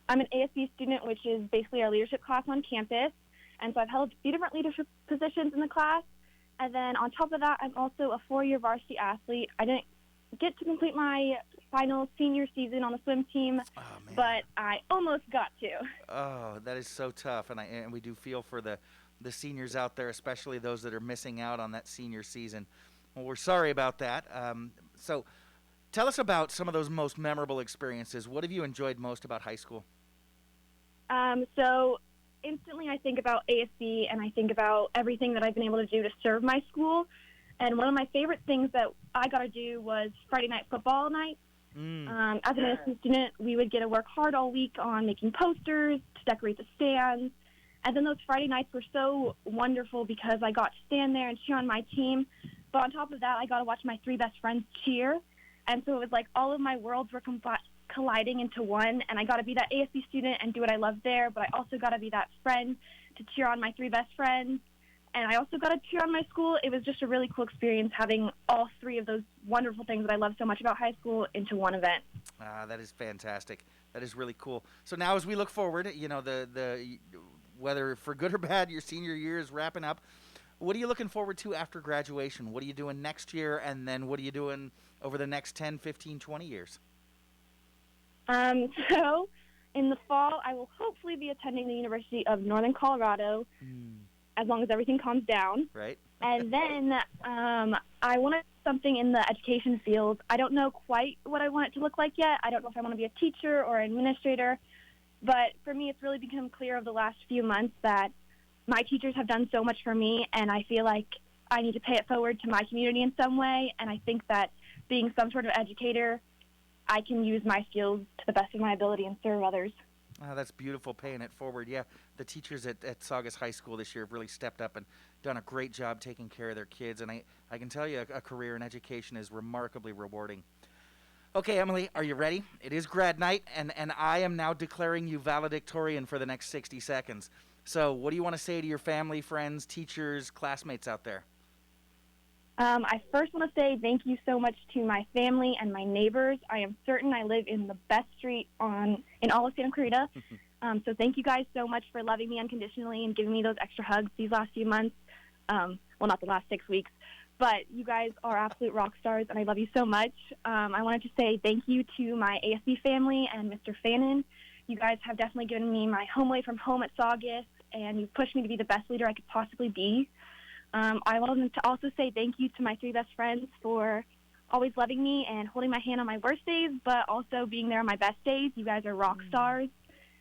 I'm an ASB student, which is basically our leadership class on campus. And so I've held a few different leadership positions in the class. And then on top of that, I'm also a 4-year varsity athlete. I didn't get to complete my final senior season on the swim team, but I almost got to. Oh, that is so tough. And we do feel for the seniors out there, especially those that are missing out on that senior season. Well, we're sorry about that. So tell us about some of those most memorable experiences. What have you enjoyed most about high school? So instantly I think about ASB, and I think about everything that I've been able to do to serve my school. And one of my favorite things that I got to do was Friday night football night. As an ASB student, we would get to work hard all week on making posters to decorate the stands. And then those Friday nights were so wonderful because I got to stand there and cheer on my team. But on top of that, I got to watch my 3 best friends cheer. And so it was like all of my worlds were colliding into one, and I got to be that ASB student and do what I love there, but I also got to be that friend to cheer on my 3 best friends, and I also got to cheer on my school. It was just a really cool experience having all 3 of those wonderful things that I love so much about high school into one event. That is fantastic. That is really cool. So now as we look forward, you know, the whether for good or bad, your senior year is wrapping up. What are you looking forward to after graduation? What are you doing next year, and then what are you doing over the next 10, 15, 20 years? So in the fall, I will hopefully be attending the University of Northern Colorado as long as everything calms down. Right. And then I want to do something in the education field. I don't know quite what I want it to look like yet. I don't know if I want to be a teacher or an administrator. But for me, it's really become clear over the last few months that my teachers have done so much for me, and I feel like I need to pay it forward to my community in some way. And I think that being some sort of educator, I can use my skills to the best of my ability and serve others. Oh, that's beautiful, paying it forward. Yeah, the teachers at Saugus High School this year have really stepped up and done a great job taking care of their kids. And I can tell you a career in education is remarkably rewarding. Okay, Emily, are you ready? It is grad night, and I am now declaring you valedictorian for the next 60 seconds. So what do you want to say to your family, friends, teachers, classmates out there? I first want to say thank you so much to my family and my neighbors. I am certain I live in the best street in all of Santa Clarita. So thank you guys so much for loving me unconditionally and giving me those extra hugs these last few months. Well, not the last 6 weeks, but you guys are absolute rock stars, and I love you so much. I wanted to say thank you to my ASB family and Mr. Fannin. You guys have definitely given me my home away from home at Saugus, and you've pushed me to be the best leader I could possibly be. I wanted to also say thank you to my 3 best friends for always loving me and holding my hand on my worst days, but also being there on my best days. You guys are rock stars.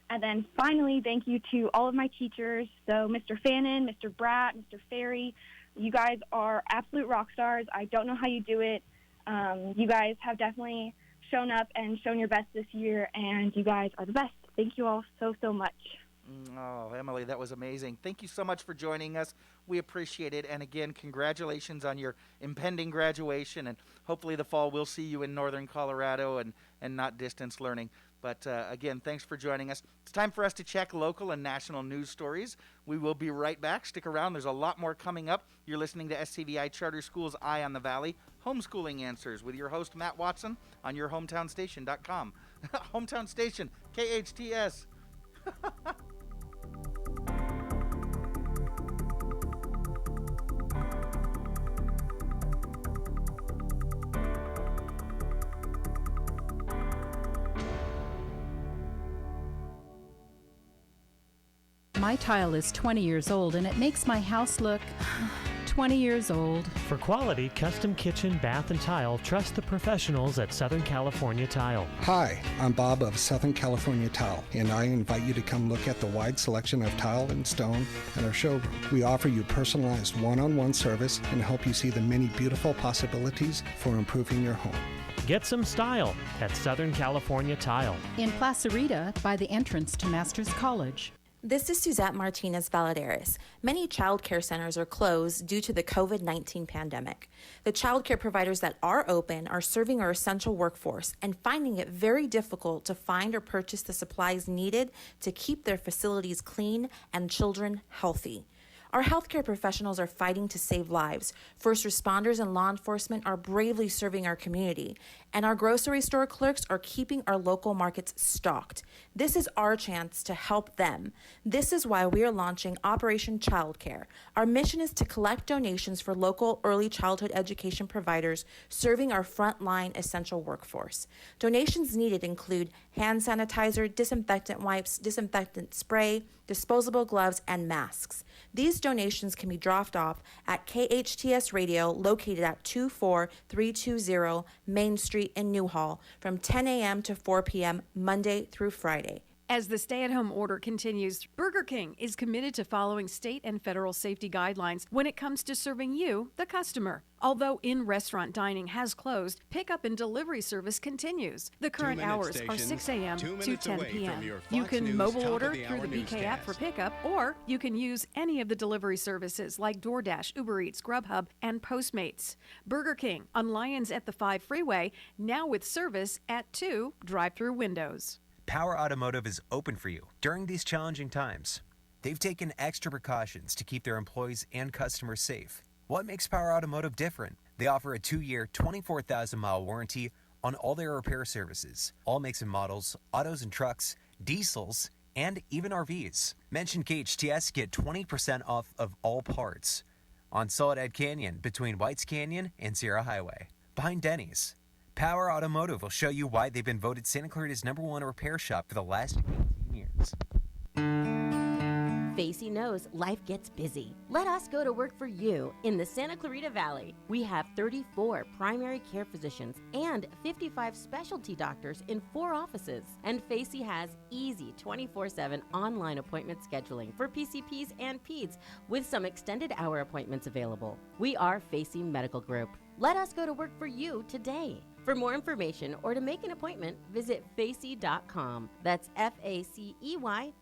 And then finally, thank you to all of my teachers. So Mr. Fannin, Mr. Bratt, Mr. Ferry, you guys are absolute rock stars. I don't know how you do it. You guys have definitely shown up and shown your best this year, and you guys are the best. Thank you all so, so much. Oh, Emily, that was amazing. Thank you so much for joining us. We appreciate it. And again, congratulations on your impending graduation. And hopefully the fall we'll see you in northern Colorado and not distance learning. But again, thanks for joining us. It's time for us to check local and national news stories. We will be right back. Stick around. There's a lot more coming up. You're listening to SCVi Charter School's Eye on the Valley, Homeschooling Answers with your host, Matt Watson, on yourhometownstation.com. Hometown Station, KHTS. My tile is 20 years old and it makes my house look 20 years old. For quality, custom kitchen, bath, and tile, trust the professionals at Southern California Tile. Hi, I'm Bob of Southern California Tile, and I invite you to come look at the wide selection of tile and stone at our showroom. We offer you personalized one-on-one service and help you see the many beautiful possibilities for improving your home. Get some style at Southern California Tile. In Placerita, by the entrance to Masters College. This is Suzette Martinez Valadares. Many child care centers are closed due to the COVID-19 pandemic. The child care providers that are open are serving our essential workforce and finding it very difficult to find or purchase the supplies needed to keep their facilities clean and children healthy. Our healthcare professionals are fighting to save lives. First responders and law enforcement are bravely serving our community, and our grocery store clerks are keeping our local markets stocked. This is our chance to help them. This is why we are launching Operation Childcare. Our mission is to collect donations for local early childhood education providers serving our frontline essential workforce. Donations needed include hand sanitizer, disinfectant wipes, disinfectant spray, disposable gloves, and masks. These donations can be dropped off at KHTS Radio, located at 24320 Main Street in Newhall, from 10 a.m. to 4 p.m. Monday through Friday. As the stay-at-home order continues, Burger King is committed to following state and federal safety guidelines when it comes to serving you, the customer. Although in-restaurant dining has closed, pickup and delivery service continues. The current hours are 6 a.m. to 10 p.m. You can mobile order through the BK app for pickup, or you can use any of the delivery services like DoorDash, Uber Eats, Grubhub, and Postmates. Burger King on Lyons at the 5 Freeway, now with service at 2 drive-through windows. Power Automotive is open for you during these challenging times. They've taken extra precautions to keep their employees and customers safe. What makes Power Automotive different? They offer a 2-year, 24,000-mile warranty on all their repair services, all makes and models, autos and trucks, diesels, and even RVs. Mention KHTS, get 20% off of all parts on Soledad Canyon between Whites Canyon and Sierra Highway. Behind Denny's. Power Automotive will show you why they've been voted Santa Clarita's #1 repair shop for the last 18 years. Facey knows life gets busy. Let us go to work for you in the Santa Clarita Valley. We have 34 primary care physicians and 55 specialty doctors in 4 offices. And Facey has easy 24/7 online appointment scheduling for PCPs and PEDS with some extended hour appointments available. We are Facey Medical Group. Let us go to work for you today. For more information or to make an appointment, visit facey.com. That's FACEY.com.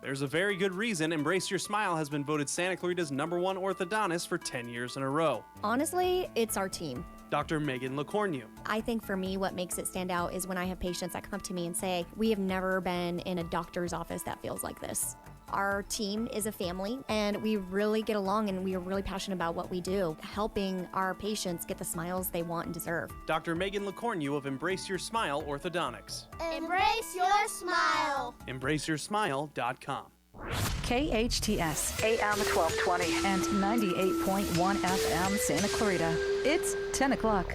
There's a very good reason Embrace Your Smile has been voted Santa Clarita's #1 orthodontist for 10 years in a row. Honestly, it's our team. Dr. Megan LeCornu. I think for me, what makes it stand out is when I have patients that come up to me and say, we have never been in a doctor's office that feels like this. Our team is a family, and we really get along, and we are really passionate about what we do, helping our patients get the smiles they want and deserve. Dr. Megan LeCornu of Embrace Your Smile Orthodontics. Embrace your smile. EmbraceYourSmile.com. KHTS, AM 1220 and 98.1 FM Santa Clarita. It's 10 o'clock.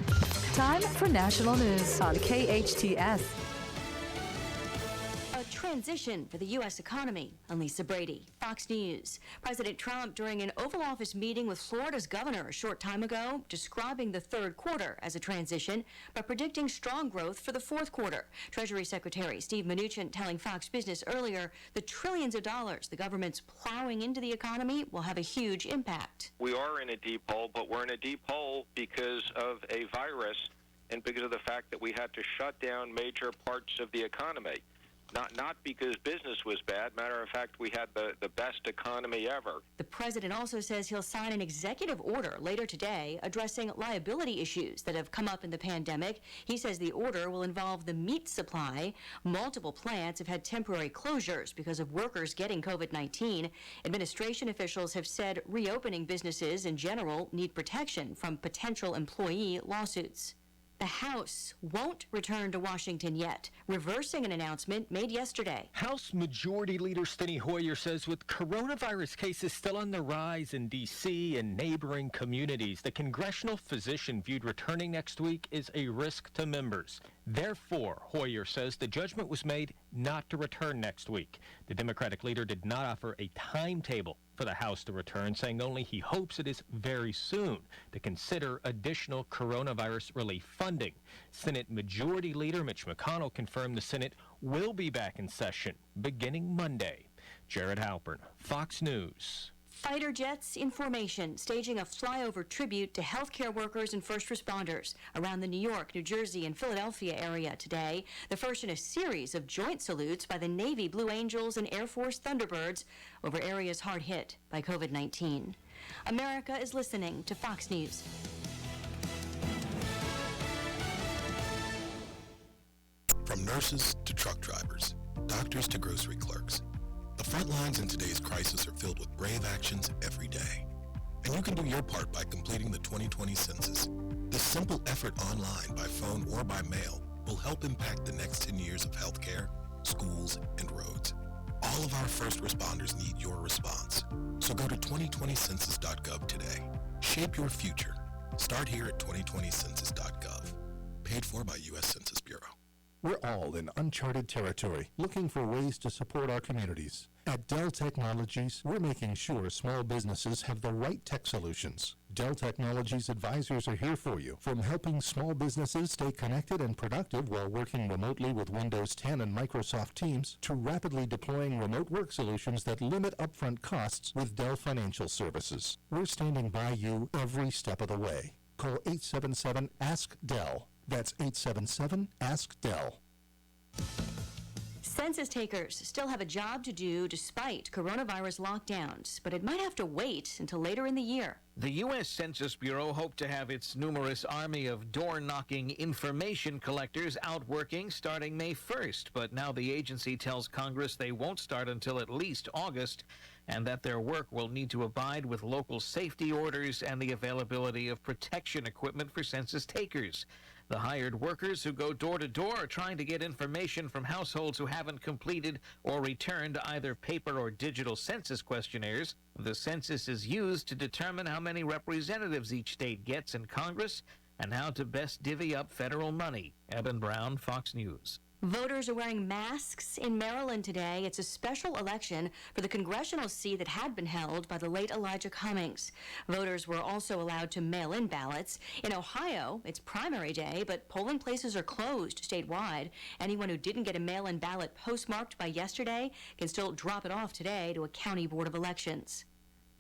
Time for national news on KHTS. Transition for the U.S. economy. I'm Lisa Brady, Fox News. President Trump, during an Oval Office meeting with Florida's governor a short time ago, describing the third quarter as a transition, but predicting strong growth for the fourth quarter. Treasury Secretary Steve Mnuchin telling Fox Business earlier the trillions of dollars the government's plowing into the economy will have a huge impact. We are in a deep hole, but we're in a deep hole because of a virus and because of the fact that we had to shut down major parts of the economy. Not because business was bad. Matter of fact, we had the best economy ever. The president also says he'll sign an executive order later today addressing liability issues that have come up in the pandemic. He says the order will involve the meat supply. Multiple plants have had temporary closures because of workers getting COVID-19. Administration officials have said reopening businesses in general need protection from potential employee lawsuits. The House won't return to Washington yet, reversing an announcement made yesterday. House Majority Leader Steny Hoyer says with coronavirus cases still on the rise in D.C. and neighboring communities, the congressional physician viewed returning next week is a risk to members. Therefore, Hoyer says the judgment was made not to return next week. The Democratic leader did not offer a timetable for the House to return, saying only he hopes it is very soon to consider additional coronavirus relief funding. Senate Majority Leader Mitch McConnell confirmed the Senate will be back in session beginning Monday. Jared Halpern, Fox News. Fighter jets in formation, staging a flyover tribute to healthcare workers and first responders around the New York, New Jersey, and Philadelphia area today. The first in a series of joint salutes by the Navy Blue Angels and Air Force Thunderbirds over areas hard hit by COVID-19. America is listening to Fox News. From nurses to truck drivers, doctors to grocery clerks, the front lines in today's crisis are filled with brave actions every day. And you can do your part by completing the 2020 census. This simple effort online, by phone, or by mail will help impact the next 10 years of healthcare, schools, and roads. All of our first responders need your response. So go to 2020census.gov today. Shape your future. Start here at 2020census.gov. Paid for by U.S. Census Bureau. We're all in uncharted territory, looking for ways to support our communities. At Dell Technologies, we're making sure small businesses have the right tech solutions. Dell Technologies advisors are here for you, from helping small businesses stay connected and productive while working remotely with Windows 10 and Microsoft Teams, to rapidly deploying remote work solutions that limit upfront costs with Dell Financial Services. We're standing by you every step of the way. Call 877-ASK-DELL. That's 877-ASK-DELL. Census takers still have a job to do despite coronavirus lockdowns, but it might have to wait until later in the year. The U.S. Census Bureau hoped to have its numerous army of door-knocking information collectors out working starting May 1st, but now the agency tells Congress they won't start until at least August, and that their work will need to abide with local safety orders and the availability of protection equipment for census takers. The hired workers who go door to door are trying to get information from households who haven't completed or returned either paper or digital census questionnaires. The census is used to determine how many representatives each state gets in Congress and how to best divvy up federal money. Eben Brown, Fox News. Voters are wearing masks in Maryland today. It's a special election for the congressional seat that had been held by the late Elijah Cummings. Voters were also allowed to mail in ballots. In Ohio, it's primary day, but polling places are closed statewide. Anyone who didn't get a mail-in ballot postmarked by yesterday can still drop it off today to a county board of elections.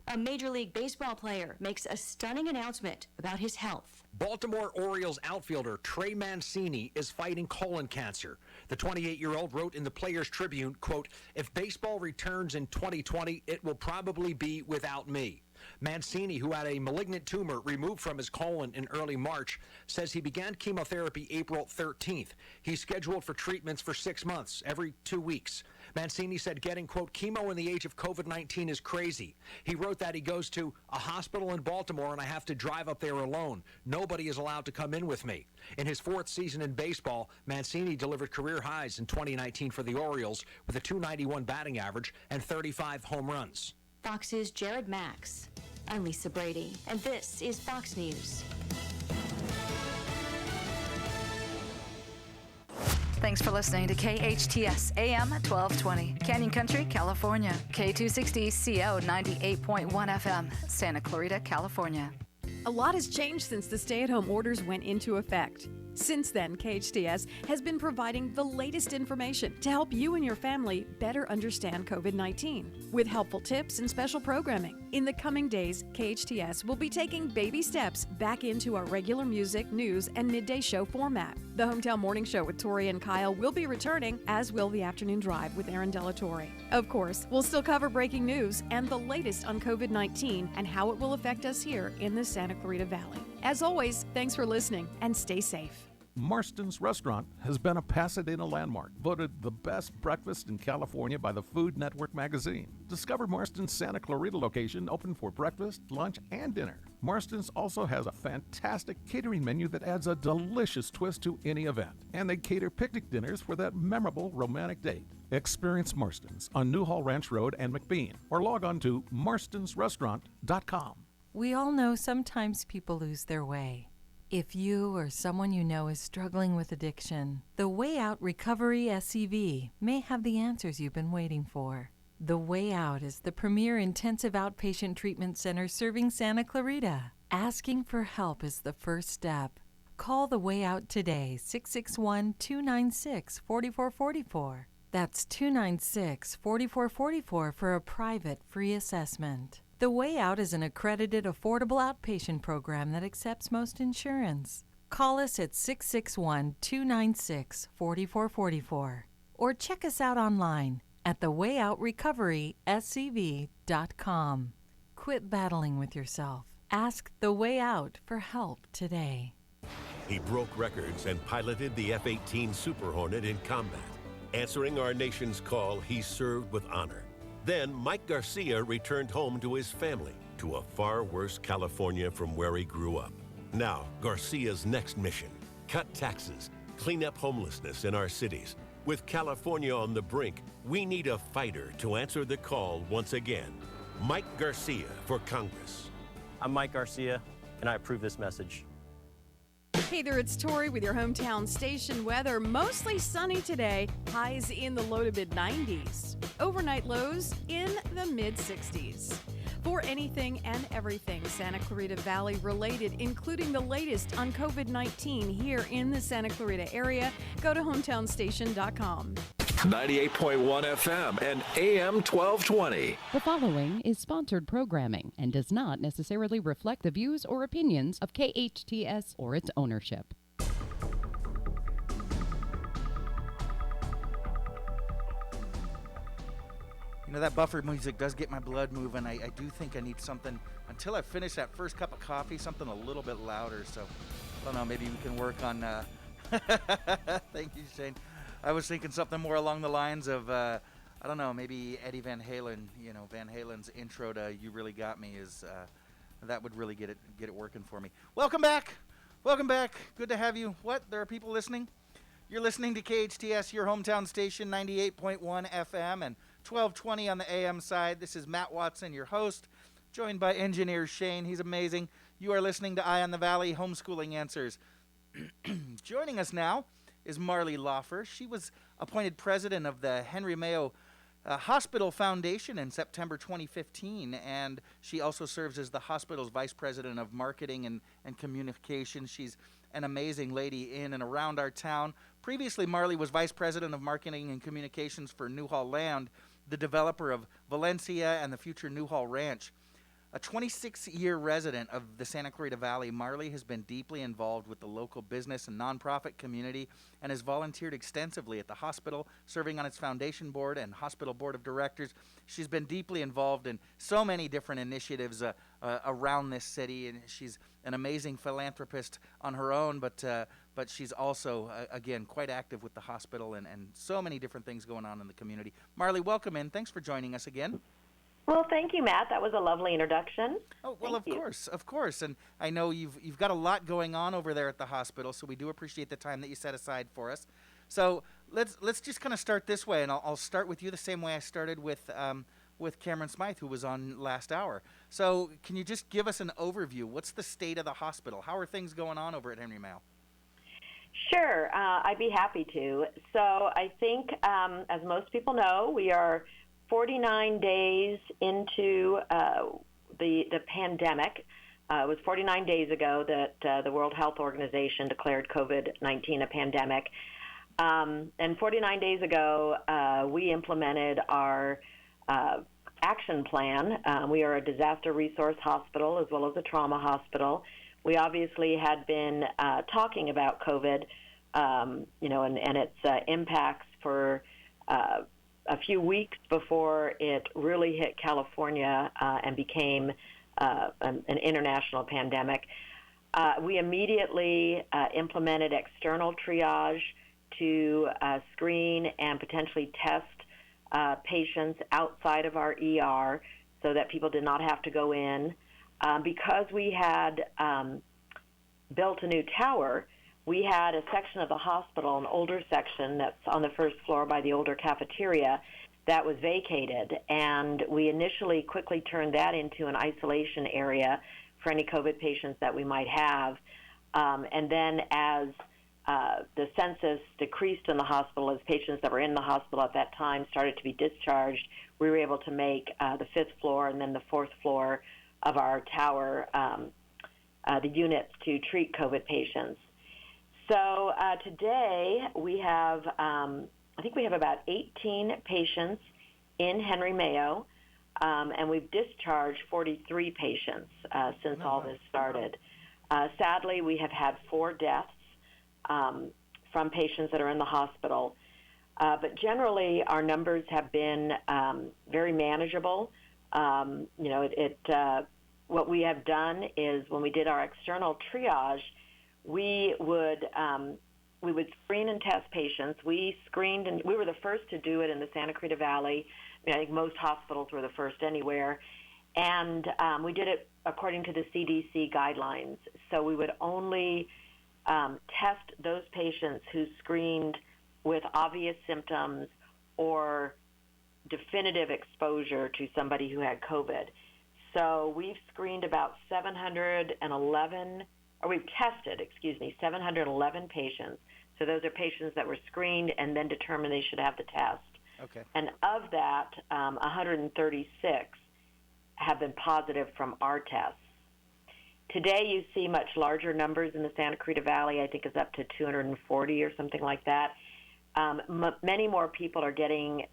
A Major League Baseball player makes a stunning announcement about his health. Baltimore Orioles outfielder Trey Mancini is fighting colon cancer. The 28-year-old wrote in the Players Tribune, quote, "If baseball returns in 2020, it will probably be without me." Mancini, who had a malignant tumor removed from his colon in early March, says he began chemotherapy April 13th. He's scheduled for treatments for 6 months, every 2 weeks. Mancini said getting, quote, chemo in the age of COVID-19 is crazy. He wrote that he goes to a hospital in Baltimore and I have to drive up there alone. Nobody is allowed to come in with me. In his 4th season in baseball, Mancini delivered career highs in 2019 for the Orioles with a .291 batting average and 35 home runs. Fox's Jared Max. I'm Lisa Brady, and this is Fox News. Thanks for listening to KHTS AM 1220, Canyon Country, California. K260 CO 98.1 FM, Santa Clarita, California. A lot has changed since the stay-at-home orders went into effect. Since then, KHTS has been providing the latest information to help you and your family better understand COVID-19 with helpful tips and special programming. In the coming days, KHTS will be taking baby steps back into our regular music, news, and midday show format. The Hometown Morning Show with Tori and Kyle will be returning, as will the Afternoon Drive with Aaron Delatorre. Of course, we'll still cover breaking news and the latest on COVID-19 and how it will affect us here in the Santa Clarita Valley. As always, thanks for listening and stay safe. Marston's Restaurant has been a Pasadena landmark, voted the best breakfast in California by the Food Network magazine. Discover Marston's Santa Clarita location, open for breakfast, lunch, and dinner. Marston's also has a fantastic catering menu that adds a delicious twist to any event. And they cater picnic dinners for that memorable romantic date. Experience Marston's on Newhall Ranch Road and McBean, or log on to marstonsrestaurant.com. We all know sometimes people lose their way. If you or someone you know is struggling with addiction, the Way Out Recovery SCVi may have the answers you've been waiting for. The Way Out is the premier intensive outpatient treatment center serving Santa Clarita. Asking for help is the first step. Call The Way Out today, 661-296-4444. That's 296-4444 for a private free assessment. The Way Out is an accredited, affordable outpatient program that accepts most insurance. Call us at 661-296-4444 or check us out online at thewayoutrrecoveryscv.com. Quit battling with yourself. Ask The Way Out for help today. He broke records and piloted the F-18 Super Hornet in combat. Answering our nation's call, he served with honor. Then Mike Garcia returned home to his family, to a far worse California from where he grew up. Now, Garcia's next mission: cut taxes, clean up homelessness in our cities. With California on the brink, we need a fighter to answer the call once again. Mike Garcia for Congress. I'm Mike Garcia, and I approve this message. Hey there, it's Tori with your hometown station weather. Mostly sunny today, highs in the low to mid-90s. Overnight lows in the mid-60s. For anything and everything Santa Clarita Valley related, including the latest on COVID-19 here in the Santa Clarita area, go to hometownstation.com. 98.1 FM and AM 1220. The following is sponsored programming and does not necessarily reflect the views or opinions of KHTS or its ownership. You know, that buffer music does get my blood moving. I do think I need something, until I finish that first cup of coffee, something a little bit louder. So, I don't know, maybe we can work on... Thank you, Shane. I was thinking something more along the lines of, I don't know, maybe Eddie Van Halen. You know, Van Halen's intro to "You Really Got Me" is that would really get it working for me. Welcome back, Good to have you. What? There are people listening. You're listening to KHTS, your hometown station, 98.1 FM and 1220 on the AM side. This is Matt Watson, your host, joined by engineer Shane. He's amazing. You are listening to Eye on the Valley, Homeschooling Answers. Joining us now is Marlee Lauffer. She was appointed president of the Henry Mayo Hospital Foundation in September 2015, and she also serves as the hospital's vice president of marketing and communications. She's an amazing lady in and around our town. Previously, Marlee was vice president of marketing and communications for Newhall Land, the developer of Valencia and the future Newhall Ranch. A 26-year resident of the Santa Clarita Valley, Marlee has been deeply involved with the local business and nonprofit community and has volunteered extensively at the hospital, serving on its foundation board and hospital board of directors. She's been deeply involved in so many different initiatives around this city, and she's an amazing philanthropist on her own, but she's also, again, quite active with the hospital and so many different things going on in the community. Marlee, welcome in. Thanks for joining us again. Well, thank you, Matt. That was a lovely introduction. Oh, well, of course. And I know you've got a lot going on over there at the hospital, so we do appreciate the time that you set aside for us. So let's just kind of start this way, and I'll start with you the same way I started with Cameron Smyth, who was on last hour. So can you just give us an overview? What's the state of the hospital? How are things going on over at Henry Mayo? Sure, I'd be happy to. So I think, as most people know, we are 49 days into the pandemic. it was 49 days ago that the World Health Organization declared COVID-19 a pandemic. And 49 days ago, we implemented our action plan. We are a disaster resource hospital as well as a trauma hospital. We obviously had been talking about COVID, and its impacts for a few weeks before it really hit California and became an international pandemic. We immediately implemented external triage to screen and potentially test patients outside of our ER so that people did not have to go in. Because we had built a new tower, we had a section of the hospital, an older section that's on the first floor by the older cafeteria, that was vacated. And we initially quickly turned that into an isolation area for any COVID patients that we might have. And then as the census decreased in the hospital, as patients that were in the hospital at that time started to be discharged, we were able to make the fifth floor and then the fourth floor of our tower the units to treat COVID patients. So today we have, I think we have about 18 patients in Henry Mayo, and we've discharged 43 patients since all this started. Sadly, we have had 4 deaths from patients that are in the hospital. But generally, our numbers have been very manageable. What we have done is when we did our external triage, we would screen and test patients. We screened, and we were the first to do it in the Santa Clarita Valley. I think most hospitals were the first anywhere. And we did it according to the CDC guidelines. So we would only test those patients who screened with obvious symptoms or definitive exposure to somebody who had COVID. So we've screened about 711 patients. So those are patients that were screened and then determined they should have the test. Okay. And of that, 136 have been positive from our tests. Today you see much larger numbers in the Santa Clarita Valley. I think it's up to 240 or something like that. Many more people are getting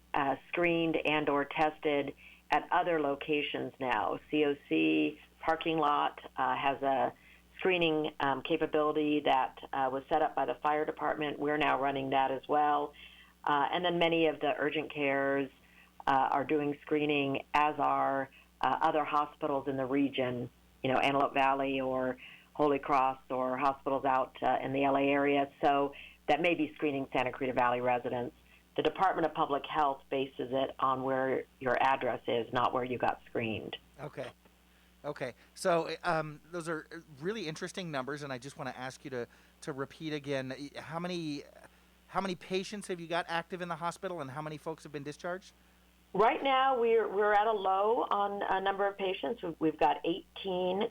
screened and or tested at other locations now. COC parking lot has a screening capability that was set up by the fire department. We're now running that as well. And then many of the urgent cares are doing screening, as are other hospitals in the region, Antelope Valley or Holy Cross or hospitals out in the LA area. So that may be screening Santa Clarita Valley residents. The Department of Public Health bases it on where your address is, not where you got screened. Okay. So those are really interesting numbers, and I just want to ask you to repeat again, how many patients have you got active in the hospital, and how many folks have been discharged? Right now, we're at a low on a number of patients. We've got 18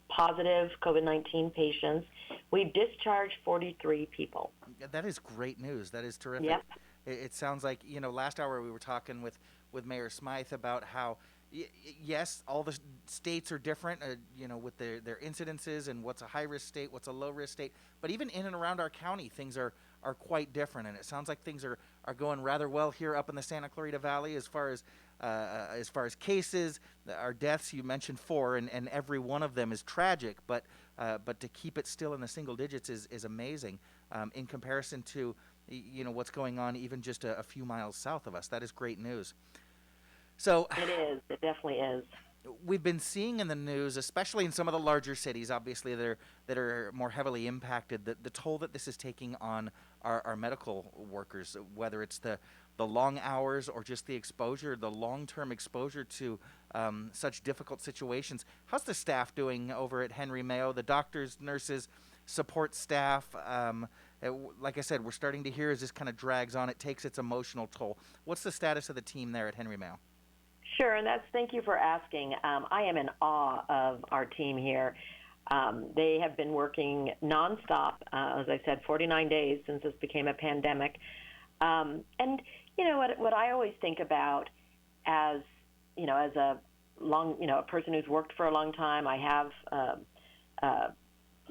positive COVID-19 patients. We've discharged 43 people. That is great news. That is terrific. Yep. It sounds like, last hour we were talking with Mayor Smyth about how, yes, all the states are different, with their incidences and what's a high-risk state, what's a low-risk state. But even in and around our county, things are quite different. And it sounds like things are going rather well here up in the Santa Clarita Valley as far as cases. Our deaths, you mentioned 4, and every one of them is tragic. But to keep it still in the single digits is amazing in comparison to what's going on even just a few miles south of us. That is great news. So it is. It definitely is. We've been seeing in the news, especially in some of the larger cities, obviously that are more heavily impacted, the toll that this is taking on our medical workers, whether it's the long hours or just the exposure, the long-term exposure to such difficult situations. How's the staff doing over at Henry Mayo, the doctors, nurses, support staff? Like I said, we're starting to hear as this kind of drags on, it takes its emotional toll. What's the status of the team there at Henry Mayo? Sure, and thank you for asking. I am in awe of our team here. They have been working nonstop, as I said, 49 days since this became a pandemic. And what I always think about as a a person who's worked for a long time. I have, I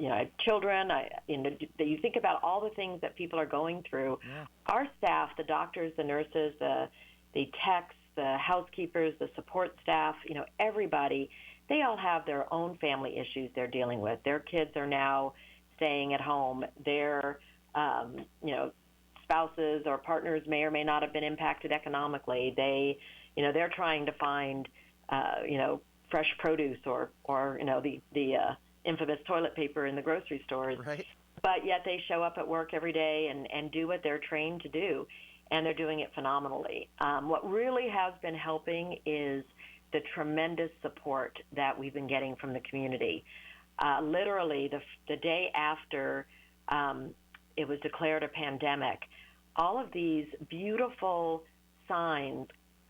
have children. You think about all the things that people are going through. Yeah. Our staff, the doctors, the nurses, the techs, the housekeepers, the support staff, everybody, they all have their own family issues they're dealing with. Their kids are now staying at home. Their, spouses or partners may or may not have been impacted economically. They're trying to find, fresh produce or the infamous toilet paper in the grocery stores. Right. But yet they show up at work every day and do what they're trained to do, and they're doing it phenomenally. What really has been helping is the tremendous support that we've been getting from the community. Literally, the day after it was declared a pandemic, all of these beautiful signs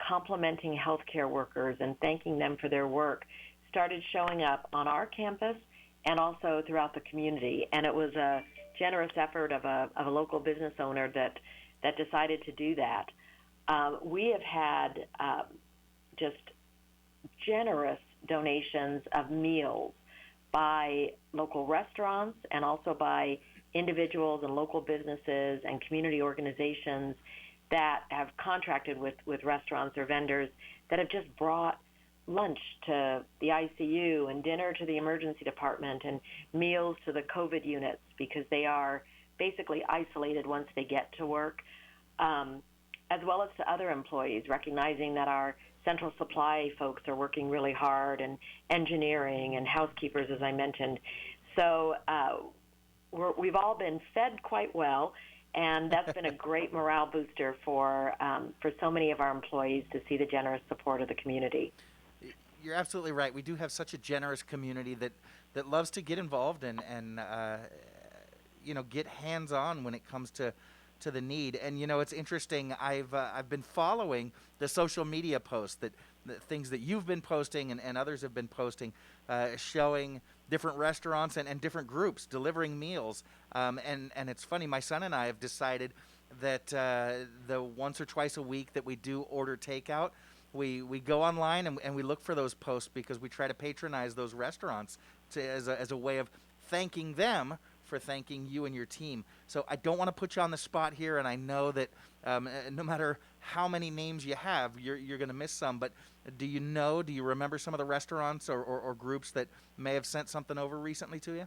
complimenting healthcare workers and thanking them for their work started showing up on our campus and also throughout the community. And it was a generous effort of a local business owner that decided to do that. We have had just generous donations of meals by local restaurants and also by individuals and local businesses and community organizations that have contracted with restaurants or vendors that have just brought lunch to the ICU and dinner to the emergency department and meals to the COVID units because they are basically isolated once they get to work, as well as to other employees, recognizing that our central supply folks are working really hard, and engineering and housekeepers, as I mentioned. So we've all been fed quite well, and that's been a great morale booster for so many of our employees to see the generous support of the community. You're absolutely right. We do have such a generous community that loves to get involved and get hands-on when it comes to the need. And it's interesting. I've been following the social media posts the things that you've been posting and others have been posting, showing different restaurants and different groups delivering meals. And it's funny. My son and I have decided that the once or twice a week that we do order takeout, we go online and we look for those posts because we try to patronize those restaurants as a way of thanking them for thanking you and your team. So I don't want to put you on the spot here, and I know that no matter how many names you have, you're going to miss some. But do you remember some of the restaurants or groups that may have sent something over recently to you?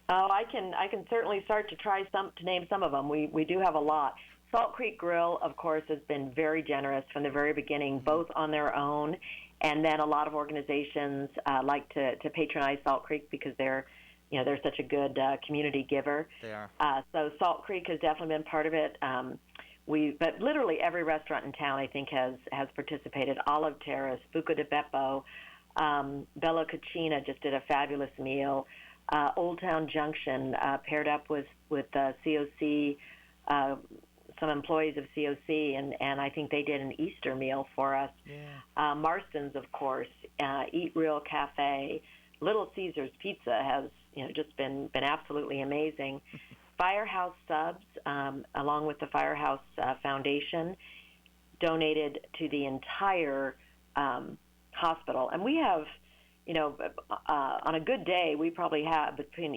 Oh, I can certainly start to name some of them. We do have a lot. Salt Creek Grill, of course, has been very generous from the very beginning, both on their own, and then a lot of organizations like to patronize Salt Creek because they're such a good community giver. They are. So Salt Creek has definitely been part of it. But literally every restaurant in town, I think, has participated. Olive Terrace, Buca di Beppo, Bella Cucina just did a fabulous meal. Old Town Junction paired up with COC, some employees of COC, and I think they did an Easter meal for us. Yeah. Marston's, of course, Eat Real Cafe, Little Caesars Pizza has just been absolutely amazing. Firehouse Subs, along with the Firehouse Foundation, donated to the entire hospital. And we have, on a good day, we probably have between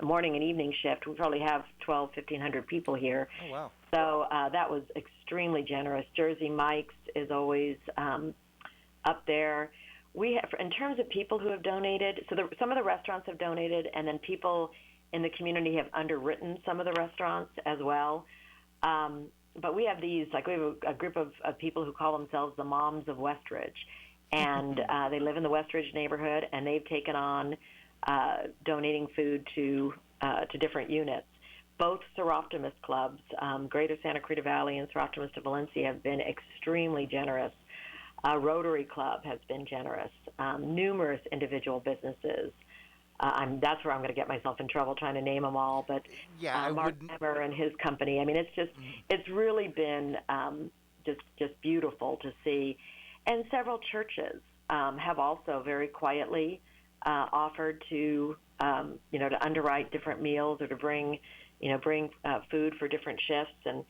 morning and evening shift, we probably have 1,100 people here. Oh, wow. So that was extremely generous. Jersey Mike's is always up there. We have, in terms of people who have donated, some of the restaurants have donated, and then people in the community have underwritten some of the restaurants as well. But we have we have a group of people who call themselves the Moms of Westridge, and they live in the Westridge neighborhood, and they've taken on donating food to different units. Both Seroptimus clubs, Greater Santa Clarita Valley and Seroptimus de Valencia, have been extremely generous. Rotary Club has been generous. Numerous individual businesses. That's where I'm going to get myself in trouble trying to name them all. But yeah, Mark Emmer and his company. I mean, it's really been just beautiful to see. And several churches have also very quietly offered to underwrite different meals or to bring food for different shifts. And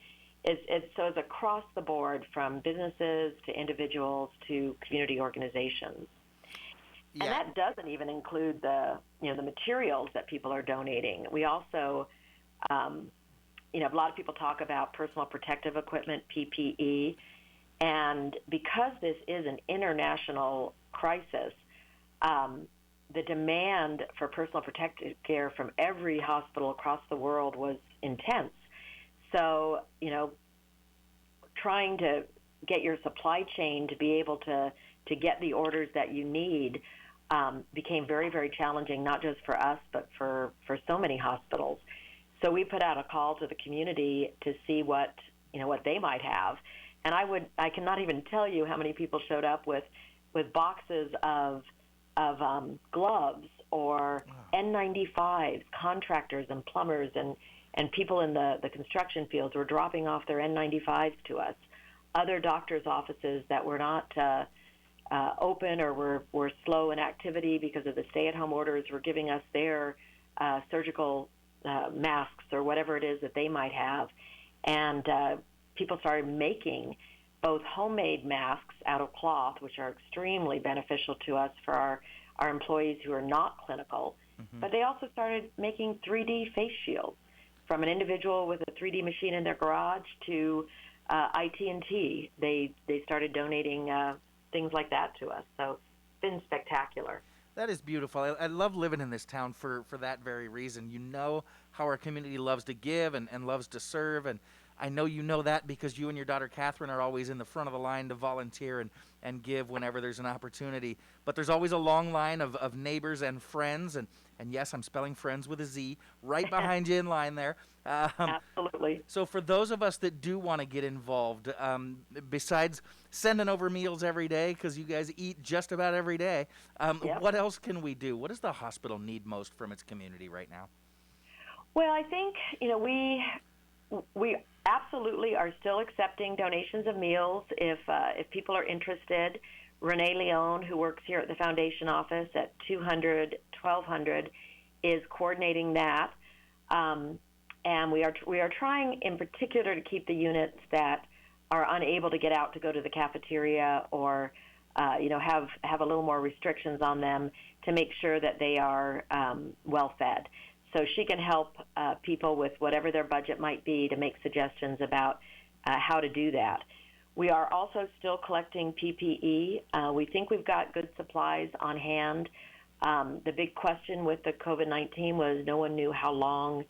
it's across the board, from businesses to individuals to community organizations. Yeah. And that doesn't even include the materials that people are donating. We also, a lot of people talk about personal protective equipment, PPE, and because this is an international crisis, the demand for personal protective gear from every hospital across the world was intense. So, trying to get your supply chain to be able to get the orders that you need became very, very challenging, not just for us, but for so many hospitals. So we put out a call to the community to see what they might have. And I cannot even tell you how many people showed up with boxes of gloves or N95s. Contractors and plumbers and people in the construction fields were dropping off their N95s to us. Other doctors' offices that were not open or were slow in activity because of the stay-at-home orders were giving us their surgical masks or whatever it is that they might have. And people started making both homemade masks out of cloth, which are extremely beneficial to us for our employees who are not clinical, but they also started making 3D face shields, from an individual with a 3D machine in their garage to IT&T. They started donating things like that to us. So it's been spectacular. That is beautiful. I love living in this town for that very reason. You know how our community loves to give and loves to serve, and I know you know that because you and your daughter Catherine are always in the front of the line to volunteer and give whenever there's an opportunity. But there's always a long line of neighbors and friends, and yes, I'm spelling friends with a Z, right behind you in line there. Absolutely. So for those of us that do want to get involved, besides sending over meals every day, because you guys eat just about every day, what else can we do? What does the hospital need most from its community right now? Well, I think, we absolutely are still accepting donations of meals if people are interested. Renee Leone, who works here at the foundation office at 200-1200, is coordinating that. And we are trying in particular to keep the units that are unable to get out to go to the cafeteria or have a little more restrictions on them to make sure that they are well fed. So she can help people with whatever their budget might be to make suggestions about how to do that. We are also still collecting PPE. We think we've got good supplies on hand. The big question with the COVID-19 was no one knew how long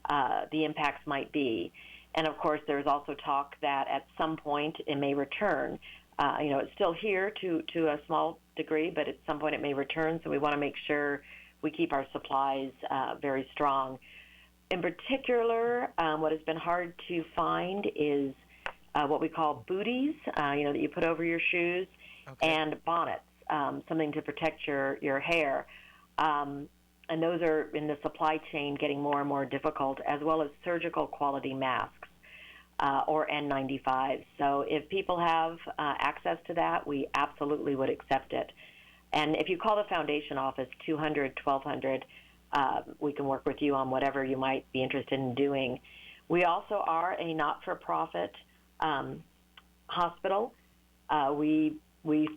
the impacts might be. And, of course, there's also talk that at some point it may return. It's still here to a small degree, but at some point it may return, so we want to make sure we keep our supplies very strong. In particular, what has been hard to find is what we call booties, that you put over your shoes, and bonnets, something to protect your hair. And those are in the supply chain getting more and more difficult, as well as surgical quality masks or N95s. So if people have access to that, we absolutely would accept it. And if you call the foundation office, 200-1200, we can work with you on whatever you might be interested in doing. We also are a not-for-profit hospital. We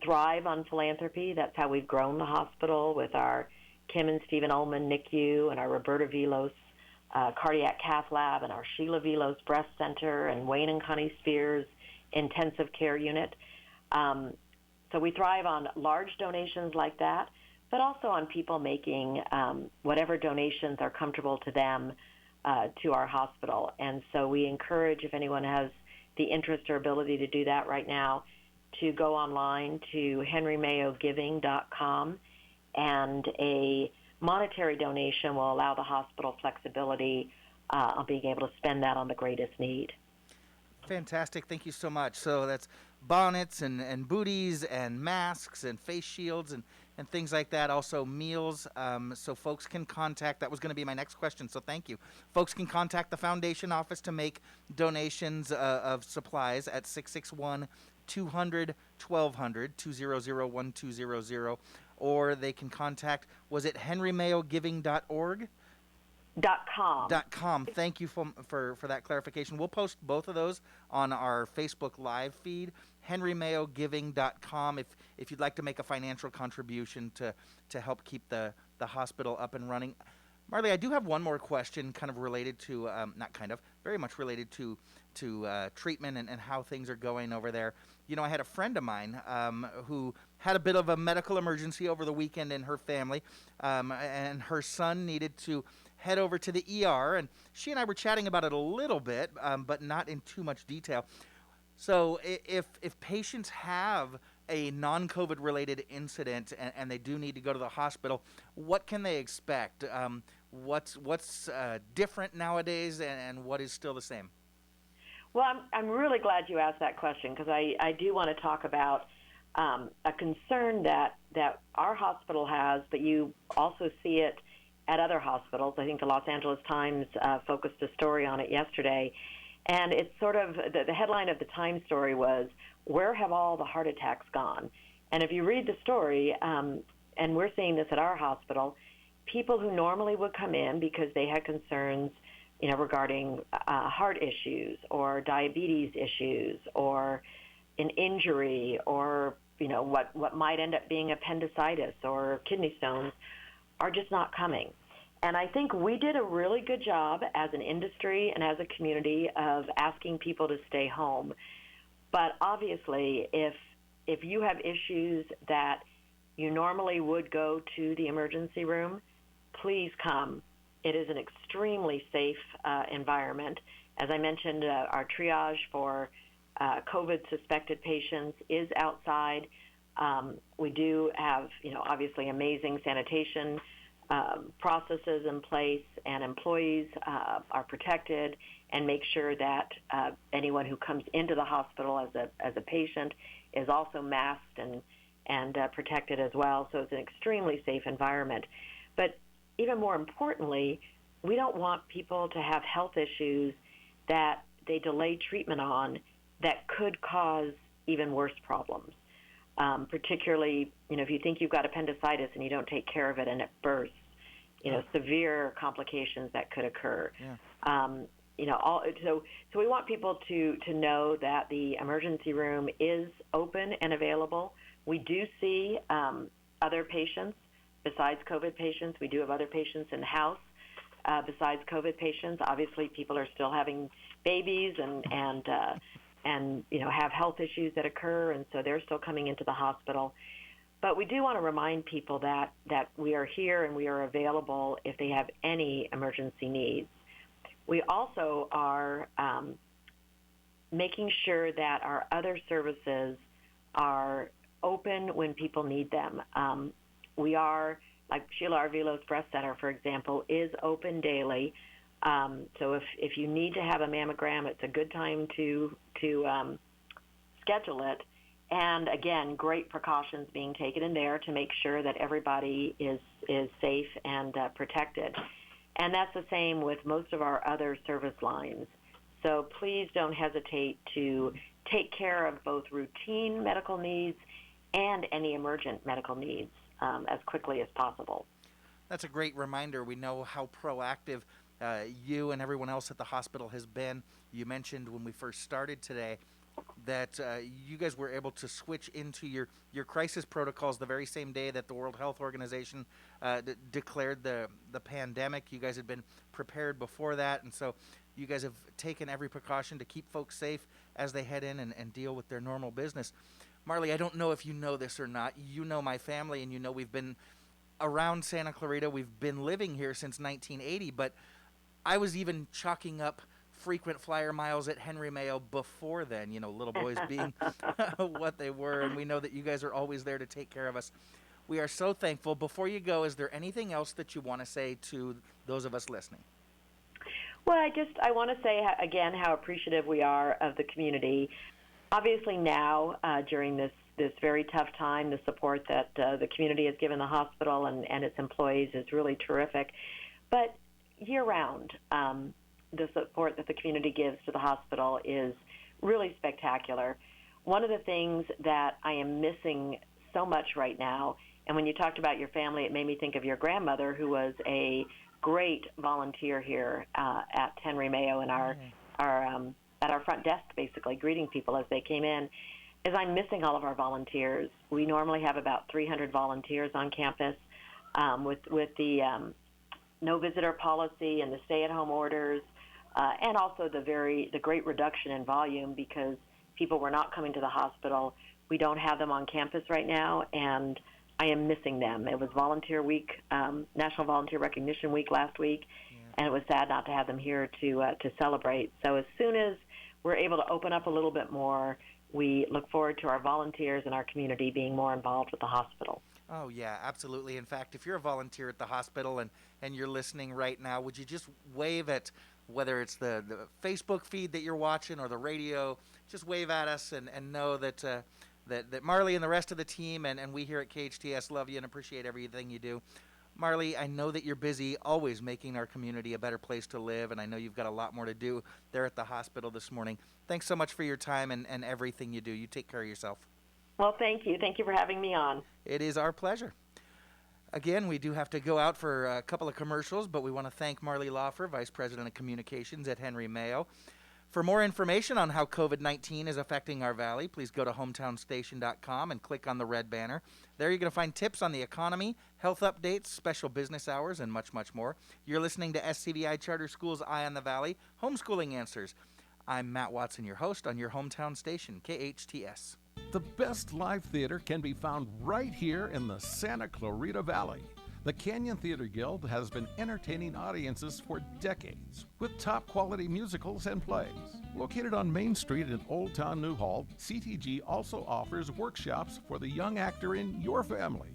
thrive on philanthropy. That's how we've grown the hospital with our Kim and Stephen Ullman NICU and our Roberta Vilos cardiac cath lab and our Sheila Vilos breast center and Wayne and Connie Spears intensive care unit. So we thrive on large donations like that, but also on people making whatever donations are comfortable to them to our hospital. And so we encourage, if anyone has the interest or ability to do that right now, to go online to henrymayogiving.com, and a monetary donation will allow the hospital flexibility on being able to spend that on the greatest need. Fantastic. Thank you so much. So that's bonnets and booties and masks and face shields and things like that. Also meals. So folks can contact, that was going to be my next question, so thank you. Folks can contact the foundation office to make donations of supplies at 661-200-1200, 200-1200, or they can contact, was it henrymayogiving.org? .com. .com. Thank you for that clarification. We'll post both of those on our Facebook Live feed, henrymayogiving.com, if you'd like to make a financial contribution to help keep the hospital up and running. Marlee, I do have one more question kind of related to, very much related to treatment and how things are going over there. You know, I had a friend of mine who had a bit of a medical emergency over the weekend in her family, and her son needed to head over to the ER, and she and I were chatting about it a little bit, but not in too much detail. So if patients have a non-COVID related incident and they do need to go to the hospital, what can they expect? What's different nowadays, and what is still the same? Well, I'm really glad you asked that question, because I do want to talk about a concern that our hospital has, but you also see it at other hospitals. I think the Los Angeles Times focused a story on it yesterday, and it's sort of the headline of the Times story was, "Where have all the heart attacks gone?" And if you read the story, and we're seeing this at our hospital, people who normally would come in because they had concerns, you know, regarding heart issues or diabetes issues or an injury or, you know, what might end up being appendicitis or kidney stones, are just not coming. And I think we did a really good job as an industry and as a community of asking people to stay home. But obviously, if you have issues that you normally would go to the emergency room, please come. It is an extremely safe environment. As I mentioned, our triage for COVID suspected patients is outside. We do have, you know, obviously amazing sanitation processes in place, and employees are protected and make sure that anyone who comes into the hospital as a patient is also masked and protected as well. So it's an extremely safe environment. But even more importantly, we don't want people to have health issues that they delay treatment on that could cause even worse problems. Particularly, you know, if you think you've got appendicitis and you don't take care of it and it bursts, you know, severe complications that could occur. Yeah. You know, so we want people to know that the emergency room is open and available. We do see other patients besides COVID patients. We do have other patients in the house besides COVID patients. Obviously, people are still having babies and you know, have health issues that occur, and so they're still coming into the hospital. But we do want to remind people that we are here and we are available if they have any emergency needs. We also are making sure that our other services are open when people need them. We are, like Sheila Arvilo's Breast Center, for example, is open daily. So if you need to have a mammogram, it's a good time to schedule it. And again, great precautions being taken in there to make sure that everybody is safe and protected. And that's the same with most of our other service lines. So please don't hesitate to take care of both routine medical needs and any emergent medical needs as quickly as possible. That's a great reminder. We know how proactive you and everyone else at the hospital has been. You mentioned when we first started today that you guys were able to switch into your crisis protocols the very same day that the World Health Organization declared the pandemic. You guys had been prepared before that, and so you guys have taken every precaution to keep folks safe as they head in and deal with their normal business. Marlee, I don't know if you know this or not. You know my family, and you know we've been around Santa Clarita. We've been living here since 1980, but I was even chalking up frequent flyer miles at Henry Mayo before then, you know, little boys being what they were, and we know that you guys are always there to take care of us. We are so thankful. Before you go, is there anything else that you want to say to those of us listening? Well, I want to say, again, how appreciative we are of the community. Obviously now, during this very tough time, the support that the community has given the hospital and its employees is really terrific. But year-round, the support that the community gives to the hospital is really spectacular. One of the things that I am missing so much right now And when you talked about your family, it made me think of your grandmother, who was a great volunteer here at Henry Mayo in our at our front desk, basically greeting people as they came in. As I'm missing all of our volunteers, we normally have about 300 volunteers on campus. With the no visitor policy and the stay-at-home orders, and also the great reduction in volume because people were not coming to the hospital. We don't have them on campus right now, and I am missing them. It was Volunteer Week, National Volunteer Recognition Week last week, and it was sad not to have them here to celebrate. So as soon as we're able to open up a little bit more, we look forward to our volunteers and our community being more involved with the hospital. Oh, yeah, absolutely. In fact, if you're a volunteer at the hospital and you're listening right now, would you just wave at, whether it's the Facebook feed that you're watching or the radio, just wave at us and know that that Marlee and the rest of the team and we here at KHTS love you and appreciate everything you do. Marlee, I know that you're busy always making our community a better place to live, and I know you've got a lot more to do there at the hospital this morning. Thanks so much for your time and everything you do. You take care of yourself. Well, thank you. Thank you for having me on. It is our pleasure. Again, we do have to go out for a couple of commercials, but we want to thank Marlee Lauffer, Vice President of Communications at Henry Mayo. For more information on how COVID-19 is affecting our valley, please go to hometownstation.com and click on the red banner. There you're going to find tips on the economy, health updates, special business hours, and much, much more. You're listening to SCVi Charter School's Eye on the Valley, Homeschooling Answers. I'm Matt Watson, your host on your hometown station, KHTS. The best live theater can be found right here in the Santa Clarita Valley. The Canyon Theater Guild has been entertaining audiences for decades with top quality musicals and plays. Located on Main Street in Old Town Newhall, CTG also offers workshops for the young actor in your family.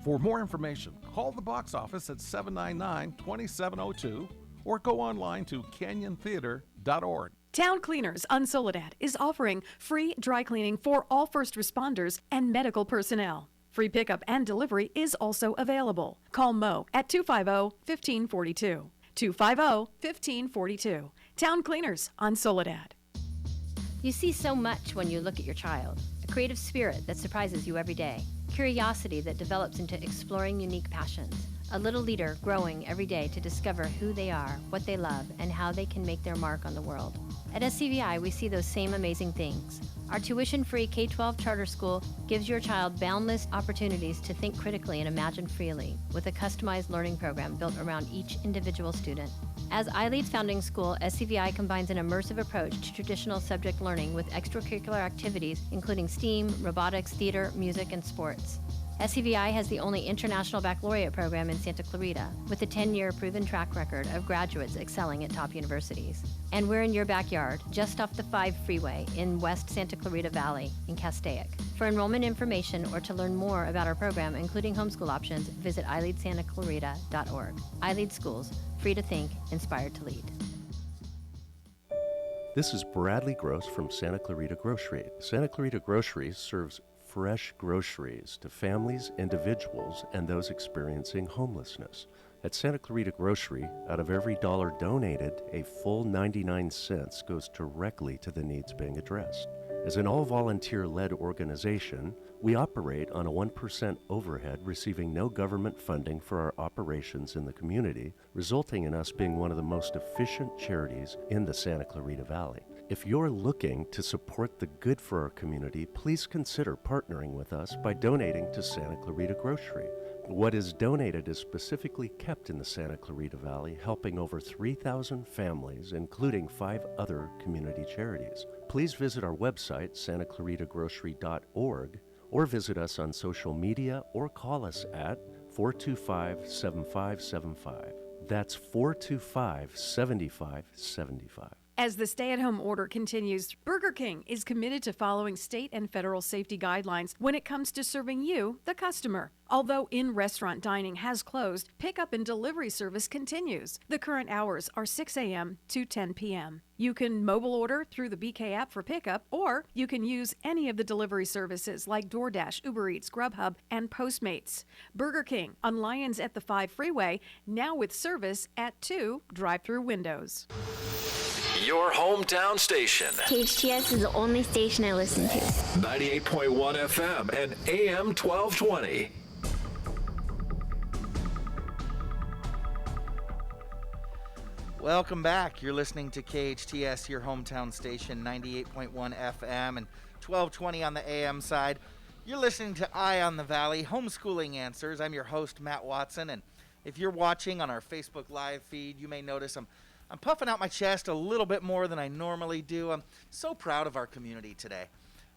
For more information, call the box office at 799-2702 or go online to canyontheater.org. Town Cleaners on Soledad is offering free dry cleaning for all first responders and medical personnel. Free pickup and delivery is also available. Call Mo at 250-1542. 250-1542. Town Cleaners on Soledad. You see so much when you look at your child. A creative spirit that surprises you every day. Curiosity that develops into exploring unique passions. A little leader growing every day to discover who they are, what they love, and how they can make their mark on the world. At SCVi, we see those same amazing things. Our tuition-free K-12 charter school gives your child boundless opportunities to think critically and imagine freely, with a customized learning program built around each individual student. As iLEAD's founding school, SCVi combines an immersive approach to traditional subject learning with extracurricular activities including STEAM, robotics, theater, music, and sports. SCVi has the only international baccalaureate program in Santa Clarita, with a 10-year proven track record of graduates excelling at top universities. And we're in your backyard, just off the 5 freeway in West Santa Clarita Valley in Castaic. For enrollment information or to learn more about our program, including homeschool options, visit iLEADSantaClarita.org. iLEAD Schools, free to think, inspired to lead. This is Bradley Gross from Santa Clarita Grocery. Santa Clarita Grocery serves fresh groceries to families, individuals, and those experiencing homelessness. At Santa Clarita Grocery, out of every dollar donated, a full 99 cents goes directly to the needs being addressed. As an all-volunteer-led organization, we operate on a 1% overhead, receiving no government funding for our operations in the community, resulting in us being one of the most efficient charities in the Santa Clarita Valley. If you're looking to support the good for our community, please consider partnering with us by donating to Santa Clarita Grocery. What is donated is specifically kept in the Santa Clarita Valley, helping over 3,000 families, including 5 other community charities. Please visit our website, santaclaritagrocery.org, or visit us on social media or call us at 425-7575. That's 425-7575. As the stay-at-home order continues, Burger King is committed to following state and federal safety guidelines when it comes to serving you, the customer. Although in-restaurant dining has closed, pickup and delivery service continues. The current hours are 6 a.m. to 10 p.m. You can mobile order through the BK app for pickup, or you can use any of the delivery services like DoorDash, Uber Eats, Grubhub, and Postmates. Burger King on Lyons at the 5 freeway, now with service at 2 drive-through windows. Your hometown station. KHTS is the only station I listen to. 98.1 FM and AM 1220. Welcome back. You're listening to KHTS, your hometown station, 98.1 FM and 1220 on the AM side. You're listening to Eye on the Valley, Homeschooling Answers. I'm your host, Matt Watson, and if you're watching on our Facebook Live feed, you may notice I'm puffing out my chest a little bit more than I normally do. I'm so proud of our community today.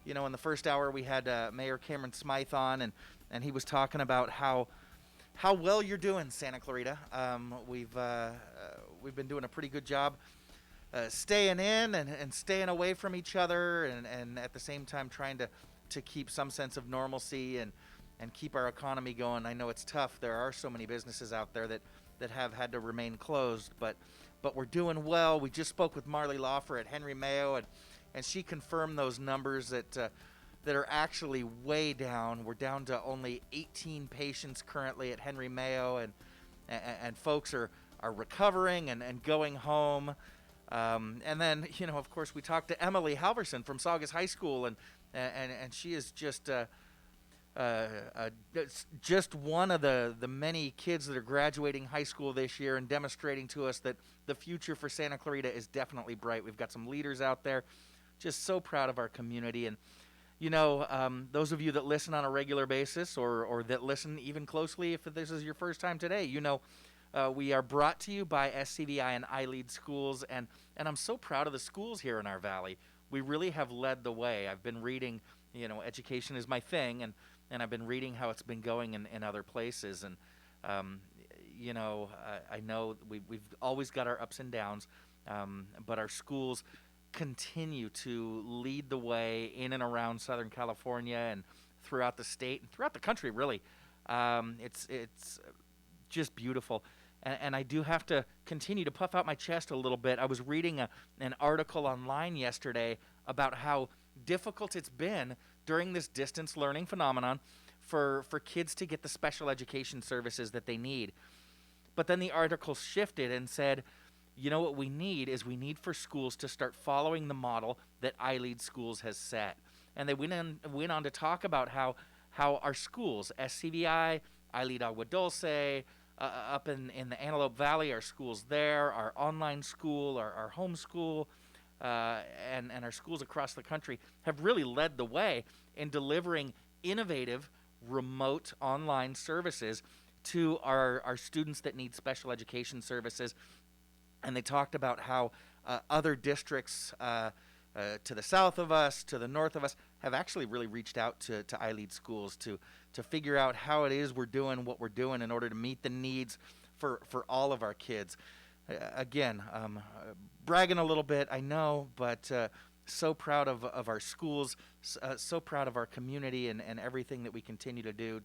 You know, in the first hour, we had Mayor Cameron Smyth on, and he was talking about how well you're doing, Santa Clarita. We've been doing a pretty good job staying in and staying away from each other, and at the same time trying to keep some sense of normalcy and keep our economy going. I know it's tough. There are so many businesses out there that have had to remain closed, but we're doing well. We just spoke with Marlee Lauffer at Henry Mayo, and she confirmed those numbers that are actually way down. We're down to only 18 patients currently at Henry Mayo, and folks are recovering and going home. And then, you know, of course, we talked to Emily Halverson from Saugus High School, and she is just one of the many kids that are graduating high school this year and demonstrating to us that the future for Santa Clarita is definitely bright. We've got some leaders out there. Just so proud of our community. And you know, those of you that listen on a regular basis or that listen even closely if this is your first time today, you know, we are brought to you by SCVi and iLEAD schools, and I'm so proud of the schools here in our valley. We really have led the way. I've been reading, you know, education is my thing, and I've been reading how it's been going in other places. And, you know, I know we've always got our ups and downs, but our schools continue to lead the way in and around Southern California and throughout the state and throughout the country, really. It's just beautiful. And I do have to continue to puff out my chest a little bit. I was reading an article online yesterday about how difficult it's been during this distance learning phenomenon for kids to get the special education services that they need. But then the article shifted and said, you know what we need for schools to start following the model that iLEAD schools has set. And they went on to talk about how our schools, SCVi, iLEAD Agua Dulce, up in the Antelope Valley, our schools there, our online school, our home school, and our schools across the country have really led the way in delivering innovative remote online services to our students that need special education services. And they talked about how other districts to the south of us, to the north of us, have actually really reached out to iLEAD schools to figure out how it is we're doing what we're doing in order to meet the needs for all of our kids. Again, bragging a little bit, I know, but so proud of our schools, so proud of our community and everything that we continue to do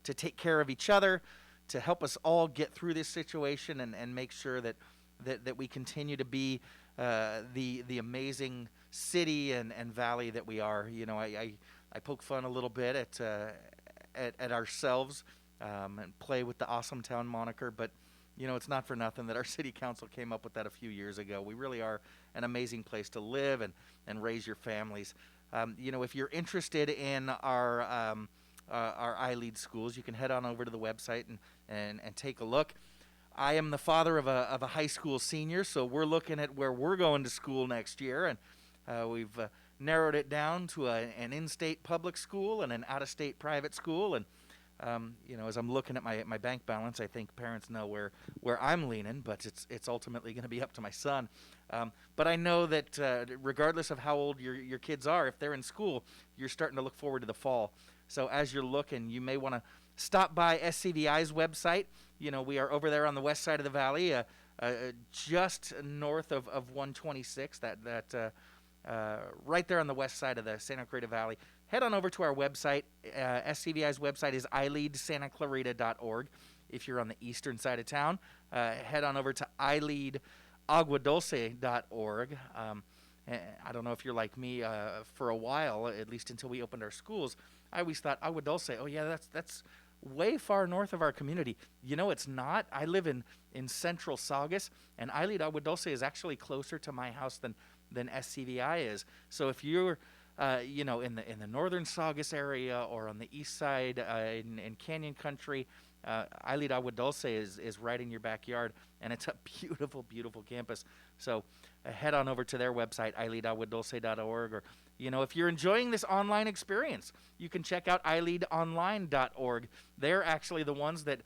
to take care of each other, to help us all get through this situation and make sure that we continue to be the amazing city and valley that we are. You know, I poke fun a little bit at ourselves and play with the Awesome Town moniker, but you know, it's not for nothing that our city council came up with that a few years ago. We really are an amazing place to live and raise your families. You know, if you're interested in our iLEAD schools, you can head on over to the website and take a look. I am the father of a high school senior, so we're looking at where we're going to school next year, and we've narrowed it down to an in-state public school and an out-of-state private school. And you know, as I'm looking at my bank balance, I think parents know where I'm leaning, but it's ultimately going to be up to my son. But I know that regardless of how old your kids are, if they're in school, you're starting to look forward to the fall. So as you're looking, you may want to stop by SCVi's website. You know, we are over there on the west side of the valley, just north of 126, that right there on the west side of the Santa Clarita Valley. Head on over to our website. SCVi's website is iLEADSantaClarita.org. If you're on the eastern side of town, head on over to iLEADAguadulce.org. I don't know if you're like me. For a while, at least until we opened our schools, I always thought Agua Dulce, oh yeah, that's way far north of our community. You know, it's not. I live in central Saugus, and iLEAD Agua Dulce is actually closer to my house than SCVi is. So if you're you know, in the northern Saugus area or on the east side in Canyon Country, iLEAD Agua Dulce is right in your backyard, and it's a beautiful, beautiful campus. So head on over to their website, iLEADaguadulce.org, or, if you're enjoying this online experience, you can check out iLEADonline.org. They're actually the ones that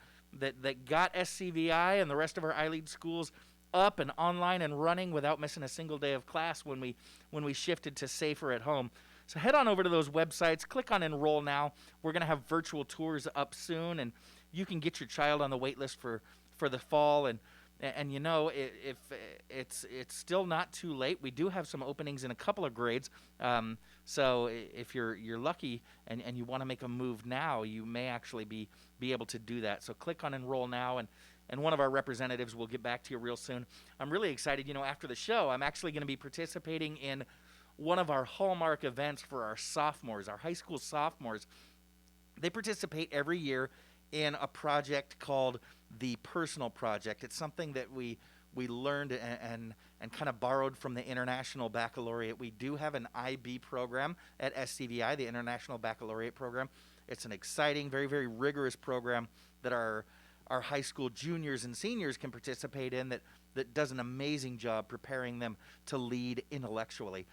got SCVi and the rest of our iLEAD schools up and online and running without missing a single day of class when we shifted to safer at home. So head on over to those websites, click on Enroll Now. We're going to have virtual tours up soon, and you can get your child on the wait list for the fall. And if it's still not too late, we do have some openings in a couple of grades. So if you're lucky and you want to make a move now, you may actually be able to do that. So click on Enroll Now, and one of our representatives will get back to you real soon. I'm really excited. After the show, I'm actually going to be participating in one of our hallmark events for our sophomores, our high school sophomores. They participate every year in a project called the Personal Project. It's something that we learned and kind of borrowed from the International Baccalaureate. We do have an IB program at SCVi, the International Baccalaureate program. It's an exciting, very, very rigorous program that our high school juniors and seniors can participate in that does an amazing job preparing them to lead intellectually.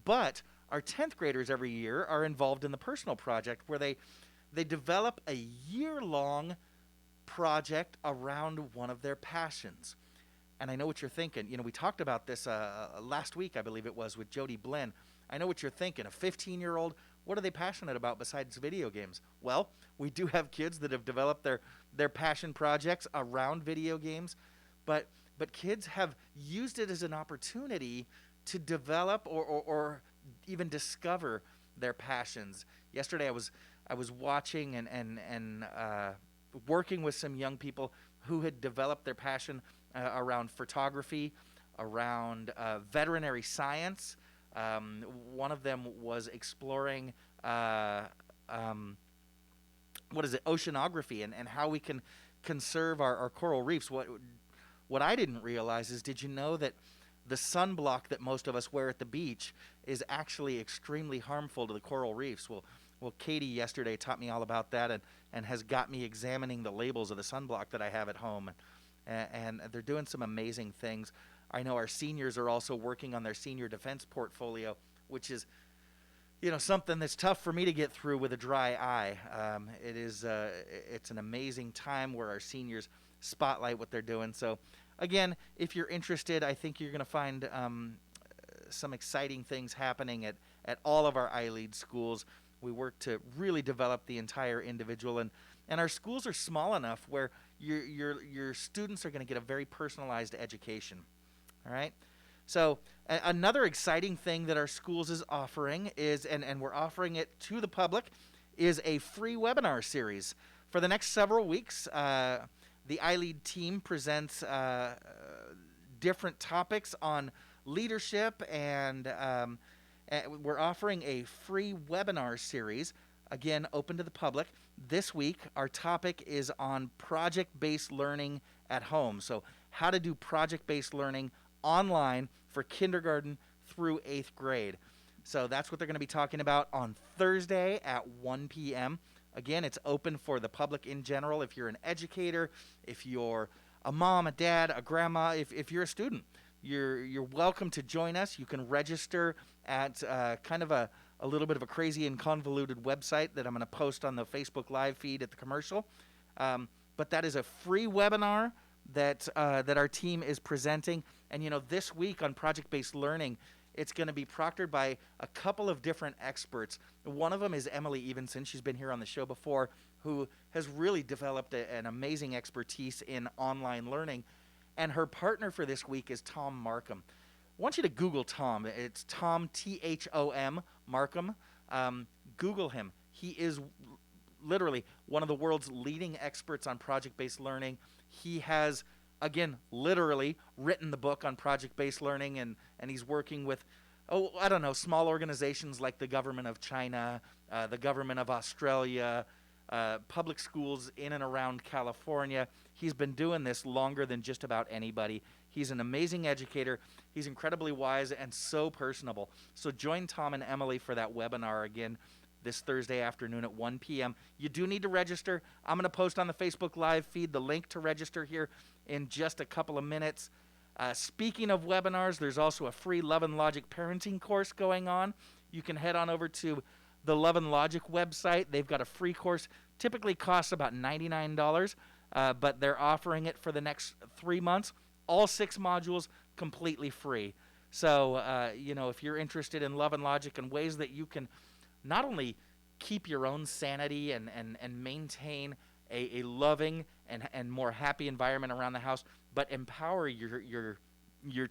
But our 10th graders every year are involved in the Personal Project, where they develop a year-long project around one of their passions. And I know what you're thinking. We talked about this last week, I believe it was, with Jody Blinn. I know what you're thinking. A 15-year-old, what are they passionate about besides video games? Well, we do have kids that have developed their passion projects around video games, but kids have used it as an opportunity to develop or even discover their passions. Yesterday I was watching and working with some young people who had developed their passion around photography, around veterinary science. One of them was exploring oceanography and how we can conserve our coral reefs. What I didn't realize is, did you know that the sunblock that most of us wear at the beach is actually extremely harmful to the coral reefs? Well, Katie yesterday taught me all about that and has got me examining the labels of the sunblock that I have at home. And they're doing some amazing things. I know our seniors are also working on their senior defense portfolio, which is, something that's tough for me to get through with a dry eye. It's an amazing time where our seniors spotlight what they're doing. So, again, if you're interested, I think you're going to find some exciting things happening at all of our iLEAD schools. We work to really develop the entire individual, and our schools are small enough where your students are going to get a very personalized education. All right? So another exciting thing that our schools is offering is, and we're offering it to the public, is a free webinar series. For the next several weeks, the iLEAD team presents different topics on leadership, and we're offering a free webinar series, again, open to the public. This week, our topic is on project-based learning at home. So how to do project-based learning online for kindergarten through 8th grade. So that's what they're going to be talking about on Thursday at 1 p.m. Again, it's open for the public in general. If you're an educator, if you're a mom, a dad, a grandma, if you're a student, you're welcome to join us. You can register at kind of a little bit of a crazy and convoluted website that I'm going to post on the Facebook Live feed at the commercial. But that is a free webinar that our team is presenting. And, this week on project-based learning, it's going to be proctored by a couple of different experts. One of them is Emily Halverson. She's been here on the show before, who has really developed an amazing expertise in online learning. And her partner for this week is Tom Markham. I want you to Google Tom. It's Tom, T-H-O-M, Markham. Google him. He is literally one of the world's leading experts on project-based learning. He has, again, literally written the book on project-based learning, and he's working with, small organizations like the government of China, the government of Australia, public schools in and around California. He's been doing this longer than just about anybody. He's an amazing educator. He's incredibly wise and so personable. So join Tom and Emily for that webinar again this Thursday afternoon at 1 p.m. You do need to register. I'm going to post on the Facebook Live feed the link to register here in just a couple of minutes. Speaking of webinars, there's also a free Love and Logic parenting course going on. You can head on over to the Love and Logic website. They've got a free course. Typically costs about $99, but they're offering it for the next 3 months. All 6 modules completely free. So, if you're interested in Love and Logic and ways that you can not only keep your own sanity and maintain a loving and more happy environment around the house, but empower your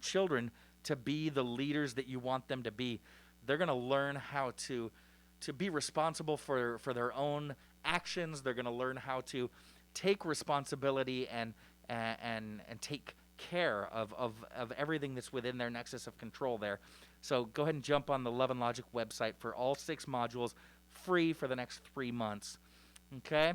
children to be the leaders that you want them to be. They're going to learn how to be responsible for their own actions. They're going to learn how to take responsibility and take care of everything that's within their nexus of control there. So go ahead and jump on the Love and Logic website for all 6 modules, free for the next 3 months. Okay?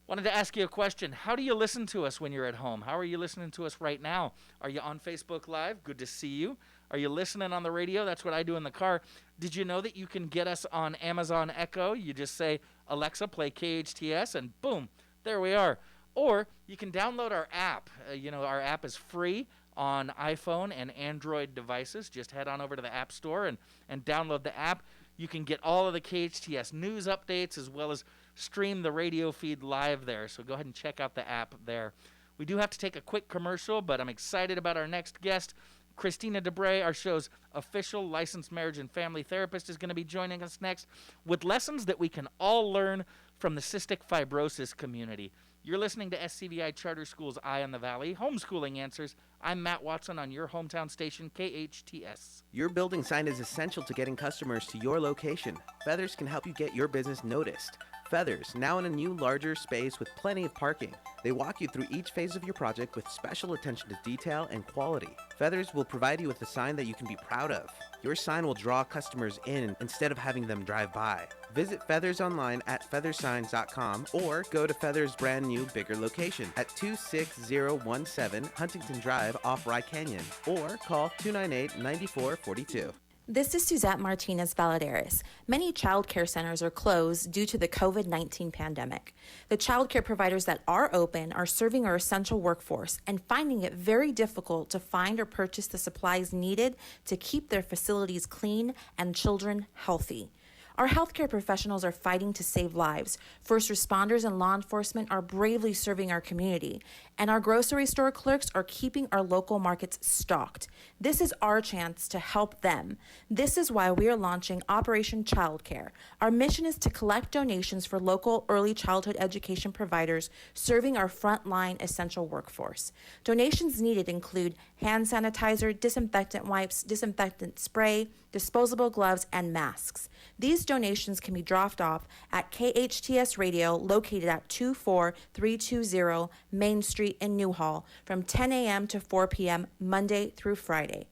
Wanted to ask you a question. How do you listen to us when you're at home? How are you listening to us right now? Are you on Facebook Live? Good to see you. Are you listening on the radio? That's what I do in the car. Did you know that you can get us on Amazon Echo? You just say, Alexa, play KHTS, and boom, there we are. Or you can download our app. Our app is free on iPhone and Android devices. Just head on over to the App Store and download the app. You can get all of the KHTS news updates as well as stream the radio feed live there. So go ahead and check out the app there. We do have to take a quick commercial, but I'm excited about our next guest. Christina Debray, our show's official licensed marriage and family therapist, is going to be joining us next with lessons that we can all learn from the cystic fibrosis community. You're listening to SCVi Charter School's Eye on the Valley, Homeschooling Answers. I'm Matt Watson on your hometown station, KHTS. Your building sign is essential to getting customers to your location. Feathers can help you get your business noticed. Feathers, now in a new, larger space with plenty of parking. They walk you through each phase of your project with special attention to detail and quality. Feathers will provide you with a sign that you can be proud of. Your sign will draw customers in instead of having them drive by. Visit Feathers online at feathersigns.com or go to Feathers' brand new, bigger location at 26017 Huntington Drive off Rye Canyon or call 298-9442. This is Suzette Martinez Valadares. Many child care centers are closed due to the COVID-19 pandemic. The child care providers that are open are serving our essential workforce and finding it very difficult to find or purchase the supplies needed to keep their facilities clean and children healthy. Our healthcare professionals are fighting to save lives. First responders and law enforcement are bravely serving our community. And our grocery store clerks are keeping our local markets stocked. This is our chance to help them. This is why we are launching Operation Childcare. Our mission is to collect donations for local early childhood education providers serving our frontline essential workforce. Donations needed include hand sanitizer, disinfectant wipes, disinfectant spray, disposable gloves, and masks. These donations can be dropped off at KHTS Radio, located at 24320 Main Street in Newhall, from 10 a.m. to 4 p.m. Monday through Friday.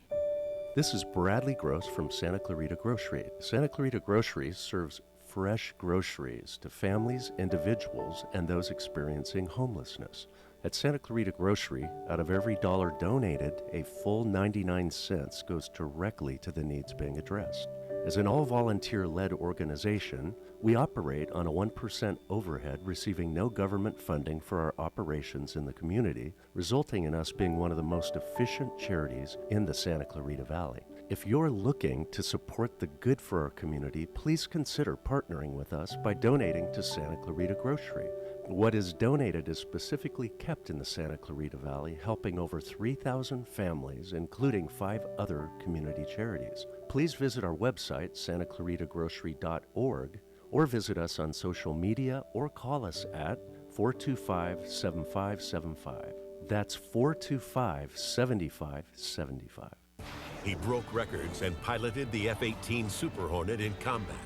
This is Bradley Gross from Santa Clarita Grocery. Santa Clarita Grocery serves fresh groceries to families, individuals, and those experiencing homelessness. At Santa Clarita Grocery, out of every dollar donated, a full 99 cents goes directly to the needs being addressed. As an all-volunteer-led organization, we operate on a 1% overhead, receiving no government funding for our operations in the community, resulting in us being one of the most efficient charities in the Santa Clarita Valley. If you're looking to support the good for our community, please consider partnering with us by donating to Santa Clarita Grocery. What is donated is specifically kept in the Santa Clarita Valley, helping over 3,000 families, including 5 other community charities. Please visit our website, santaclaritagrocery.org, or visit us on social media or call us at 425-7575. That's 425-7575. He broke records and piloted the F-18 Super Hornet in combat.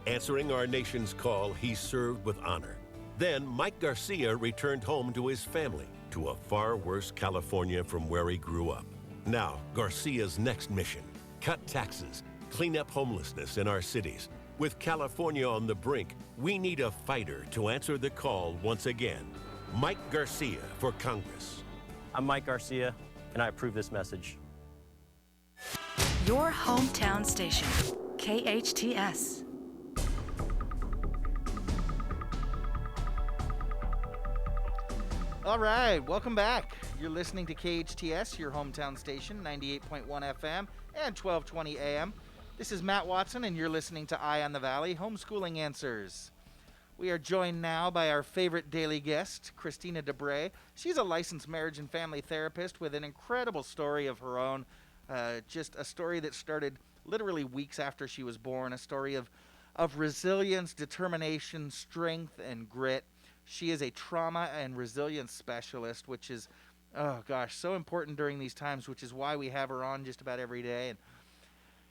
Answering our nation's call, he served with honor. Then Mike Garcia returned home to his family, to a far worse California from where he grew up. Now, Garcia's next mission: cut taxes, clean up homelessness in our cities. With California on the brink, we need a fighter to answer the call once again. Mike Garcia for Congress. I'm Mike Garcia, and I approve this message. Your hometown station, KHTS. All right, welcome back. You're listening to KHTS, your hometown station, 98.1 FM and 1220 AM. This is Matt Watson, and you're listening to Eye on the Valley, Homeschooling Answers. We are joined now by our favorite daily guest, Christina Debray. She's a licensed marriage and family therapist with an incredible story of her own, just a story that started literally weeks after she was born, a story of resilience, determination, strength, and grit. She is a trauma and resilience specialist, which is, oh gosh, so important during these times, which is why we have her on just about every day. And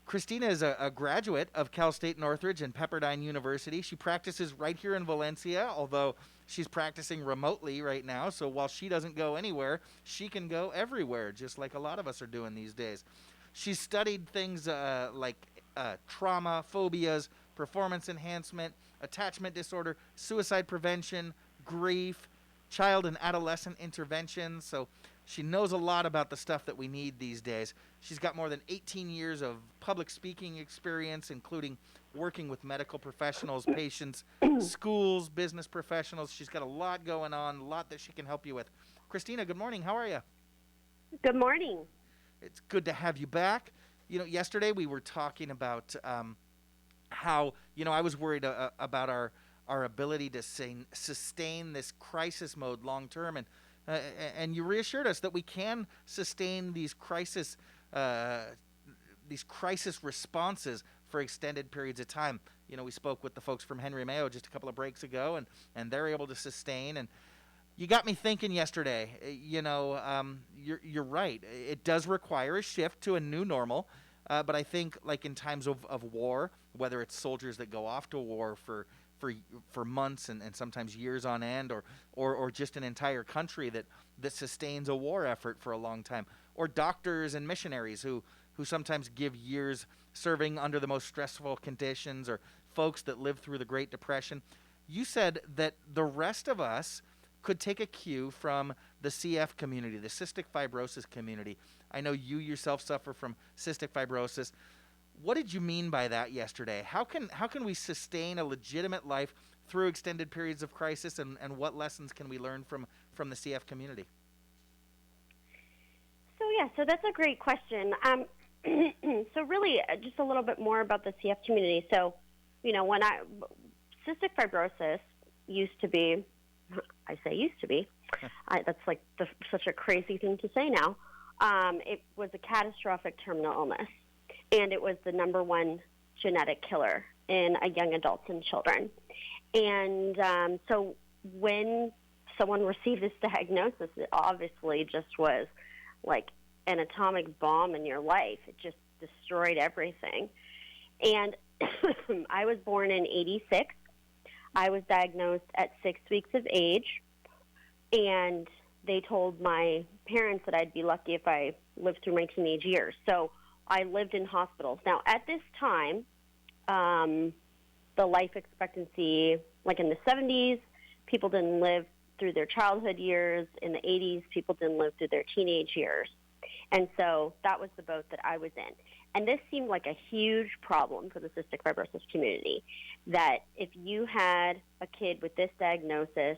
Christina is a graduate of Cal State Northridge and Pepperdine University. She practices right here in Valencia, although she's practicing remotely right now. So while she doesn't go anywhere, she can go everywhere, just like a lot of us are doing these days. She's studied things like trauma, phobias, performance enhancement, attachment disorder, suicide prevention, grief, child and adolescent interventions. So she knows a lot about the stuff that we need these days. She's got more than 18 years of public speaking experience, including working with medical professionals, patients, schools, business professionals. She's got a lot going on, a lot that she can help you with. Christina, good morning. How are you? Good morning. It's good to have you back. You know, yesterday we were talking about how, I was worried about our ability to sustain this crisis mode long term, and you reassured us that we can sustain these crisis responses for extended periods of time. We spoke with the folks from Henry Mayo just a couple of breaks ago, and they're able to sustain. And you got me thinking yesterday. You're right. It does require a shift to a new normal. But I think, like in times of war, whether it's soldiers that go off to war for months and sometimes years on end, or just an entire country that sustains a war effort for a long time, or doctors and missionaries who sometimes give years serving under the most stressful conditions, or folks that lived through the Great Depression. You said that the rest of us could take a cue from the CF community, the cystic fibrosis community. I know you yourself suffer from cystic fibrosis. What did you mean by that yesterday? How can we sustain a legitimate life through extended periods of crisis, and what lessons can we learn from the CF community? So that's a great question. So really, just a little bit more about the CF community. So, when cystic fibrosis used to be, I say used to be, that's like such a crazy thing to say now. It was a catastrophic terminal illness, and it was the number one genetic killer in young adults and children. And so when someone received this diagnosis, it obviously just was like an atomic bomb in your life. It just destroyed everything. And I was born in 86. I was diagnosed at 6 weeks of age, and they told my parents that I'd be lucky if I lived through my teenage years. So I lived in hospitals. Now, at this time, the life expectancy, like in the 70s, people didn't live through their childhood years. In the 80s, people didn't live through their teenage years. And so that was the boat that I was in. And this seemed like a huge problem for the cystic fibrosis community, that if you had a kid with this diagnosis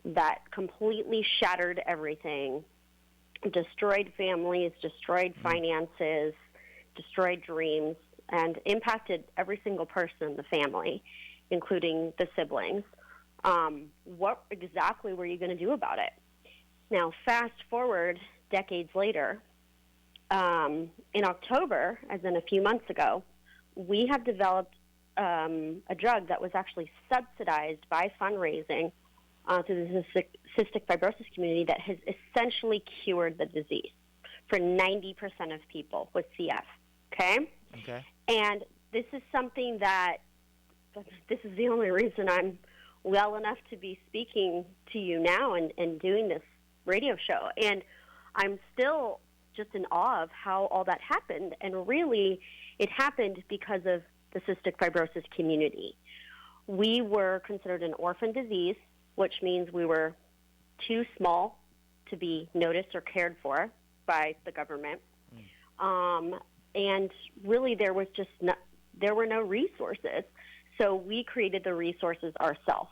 that completely shattered everything, destroyed families, destroyed finances, destroyed dreams, and impacted every single person in the family, including the siblings, what exactly were you going to do about it? Now, fast forward decades later, in October, as in a few months ago, we have developed a drug that was actually subsidized by fundraising through the cystic fibrosis community that has essentially cured the disease for 90% of people with CF, okay? Okay. And this is something that, this is the only reason I'm well enough to be speaking to you now and doing this radio show. And I'm still just in awe of how all that happened. And really, it happened because of the cystic fibrosis community. We were considered an orphan disease, which means we were too small to be noticed or cared for by the government. And really, there were no resources. So we created the resources ourselves.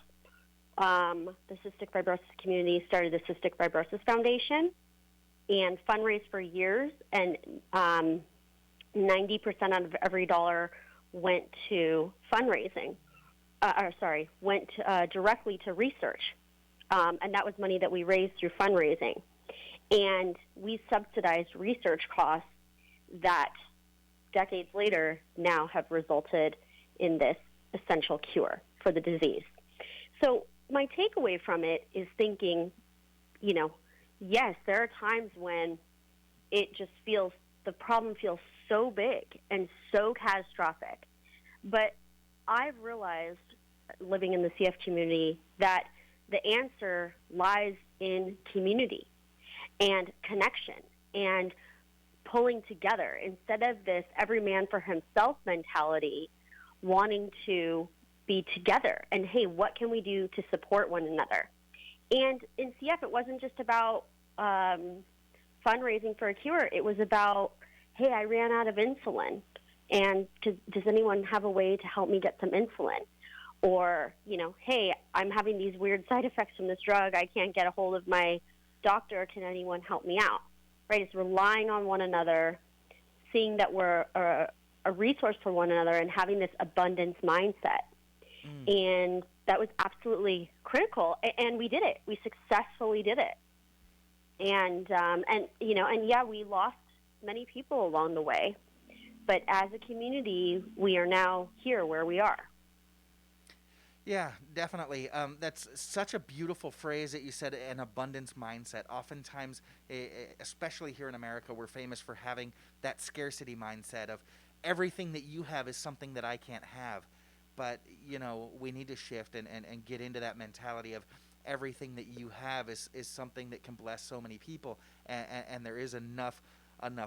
the cystic fibrosis community started the Cystic Fibrosis Foundation and fundraised for years, and 90% of every dollar went to fundraising, went directly to research. And that was money that we raised through fundraising. And we subsidized research costs that decades later now have resulted in this essential cure for the disease. So my takeaway from it is thinking, yes, there are times when it just feels, the problem feels so big and so catastrophic. But I've realized, living in the CF community, that the answer lies in community and connection and pulling together instead of this every man for himself mentality, wanting to be together and, hey, what can we do to support one another? And in CF, it wasn't just about fundraising for a cure. It was about, hey, I ran out of insulin, and does anyone have a way to help me get some insulin? Or, hey, I'm having these weird side effects from this drug. I can't get a hold of my doctor. Can anyone help me out? Right? It's relying on one another, seeing that we're a resource for one another, and having this abundance mindset. And that was absolutely critical. And we did it. We successfully did it. And yeah, we lost many people along the way. But as a community, we are now here where we are. Yeah, definitely. That's such a beautiful phrase that you said, an abundance mindset. Oftentimes, especially here in America, we're famous for having that scarcity mindset of everything that you have is something that I can't have. But, we need to shift and get into that mentality of everything that you have is something that can bless so many people. And there is enough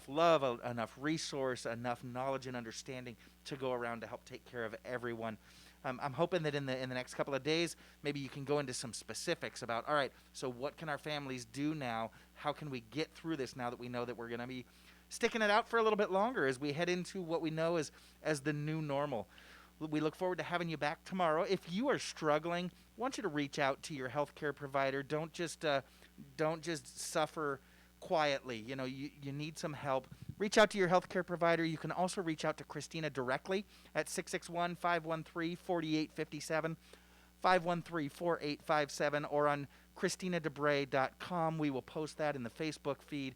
love, enough resource, enough knowledge and understanding to go around to help take care of everyone. I'm hoping that in the next couple of days, maybe you can go into some specifics about, all right, so what can our families do now? How can we get through this now that we know that we're going to be sticking it out for a little bit longer as we head into what we know as the new normal? We look forward to having you back tomorrow. If you are struggling, I want you to reach out to your healthcare provider. Don't just suffer quietly. You need some help. Reach out to your healthcare provider. You can also reach out to Christina directly at 661-513-4857, 513-4857, or on ChristinaDebray.com. We will post that in the Facebook feed.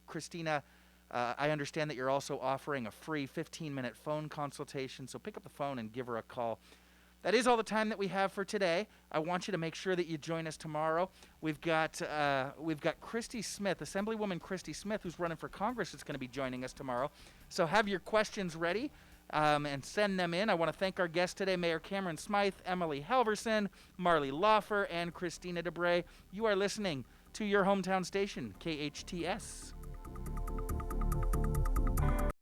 Christina, I understand that you're also offering a free 15-minute phone consultation, so pick up the phone and give her a call. That is all the time that we have for today. I want you to make sure that you join us tomorrow. We've got Christy Smyth, Assemblywoman Christy Smyth, who's running for Congress, is going to be joining us tomorrow. So have your questions ready and send them in. I want to thank our guests today, Mayor Cameron Smyth, Emily Halverson, Marlee Lauffer, and Christina Debray. You are listening to your hometown station, KHTS.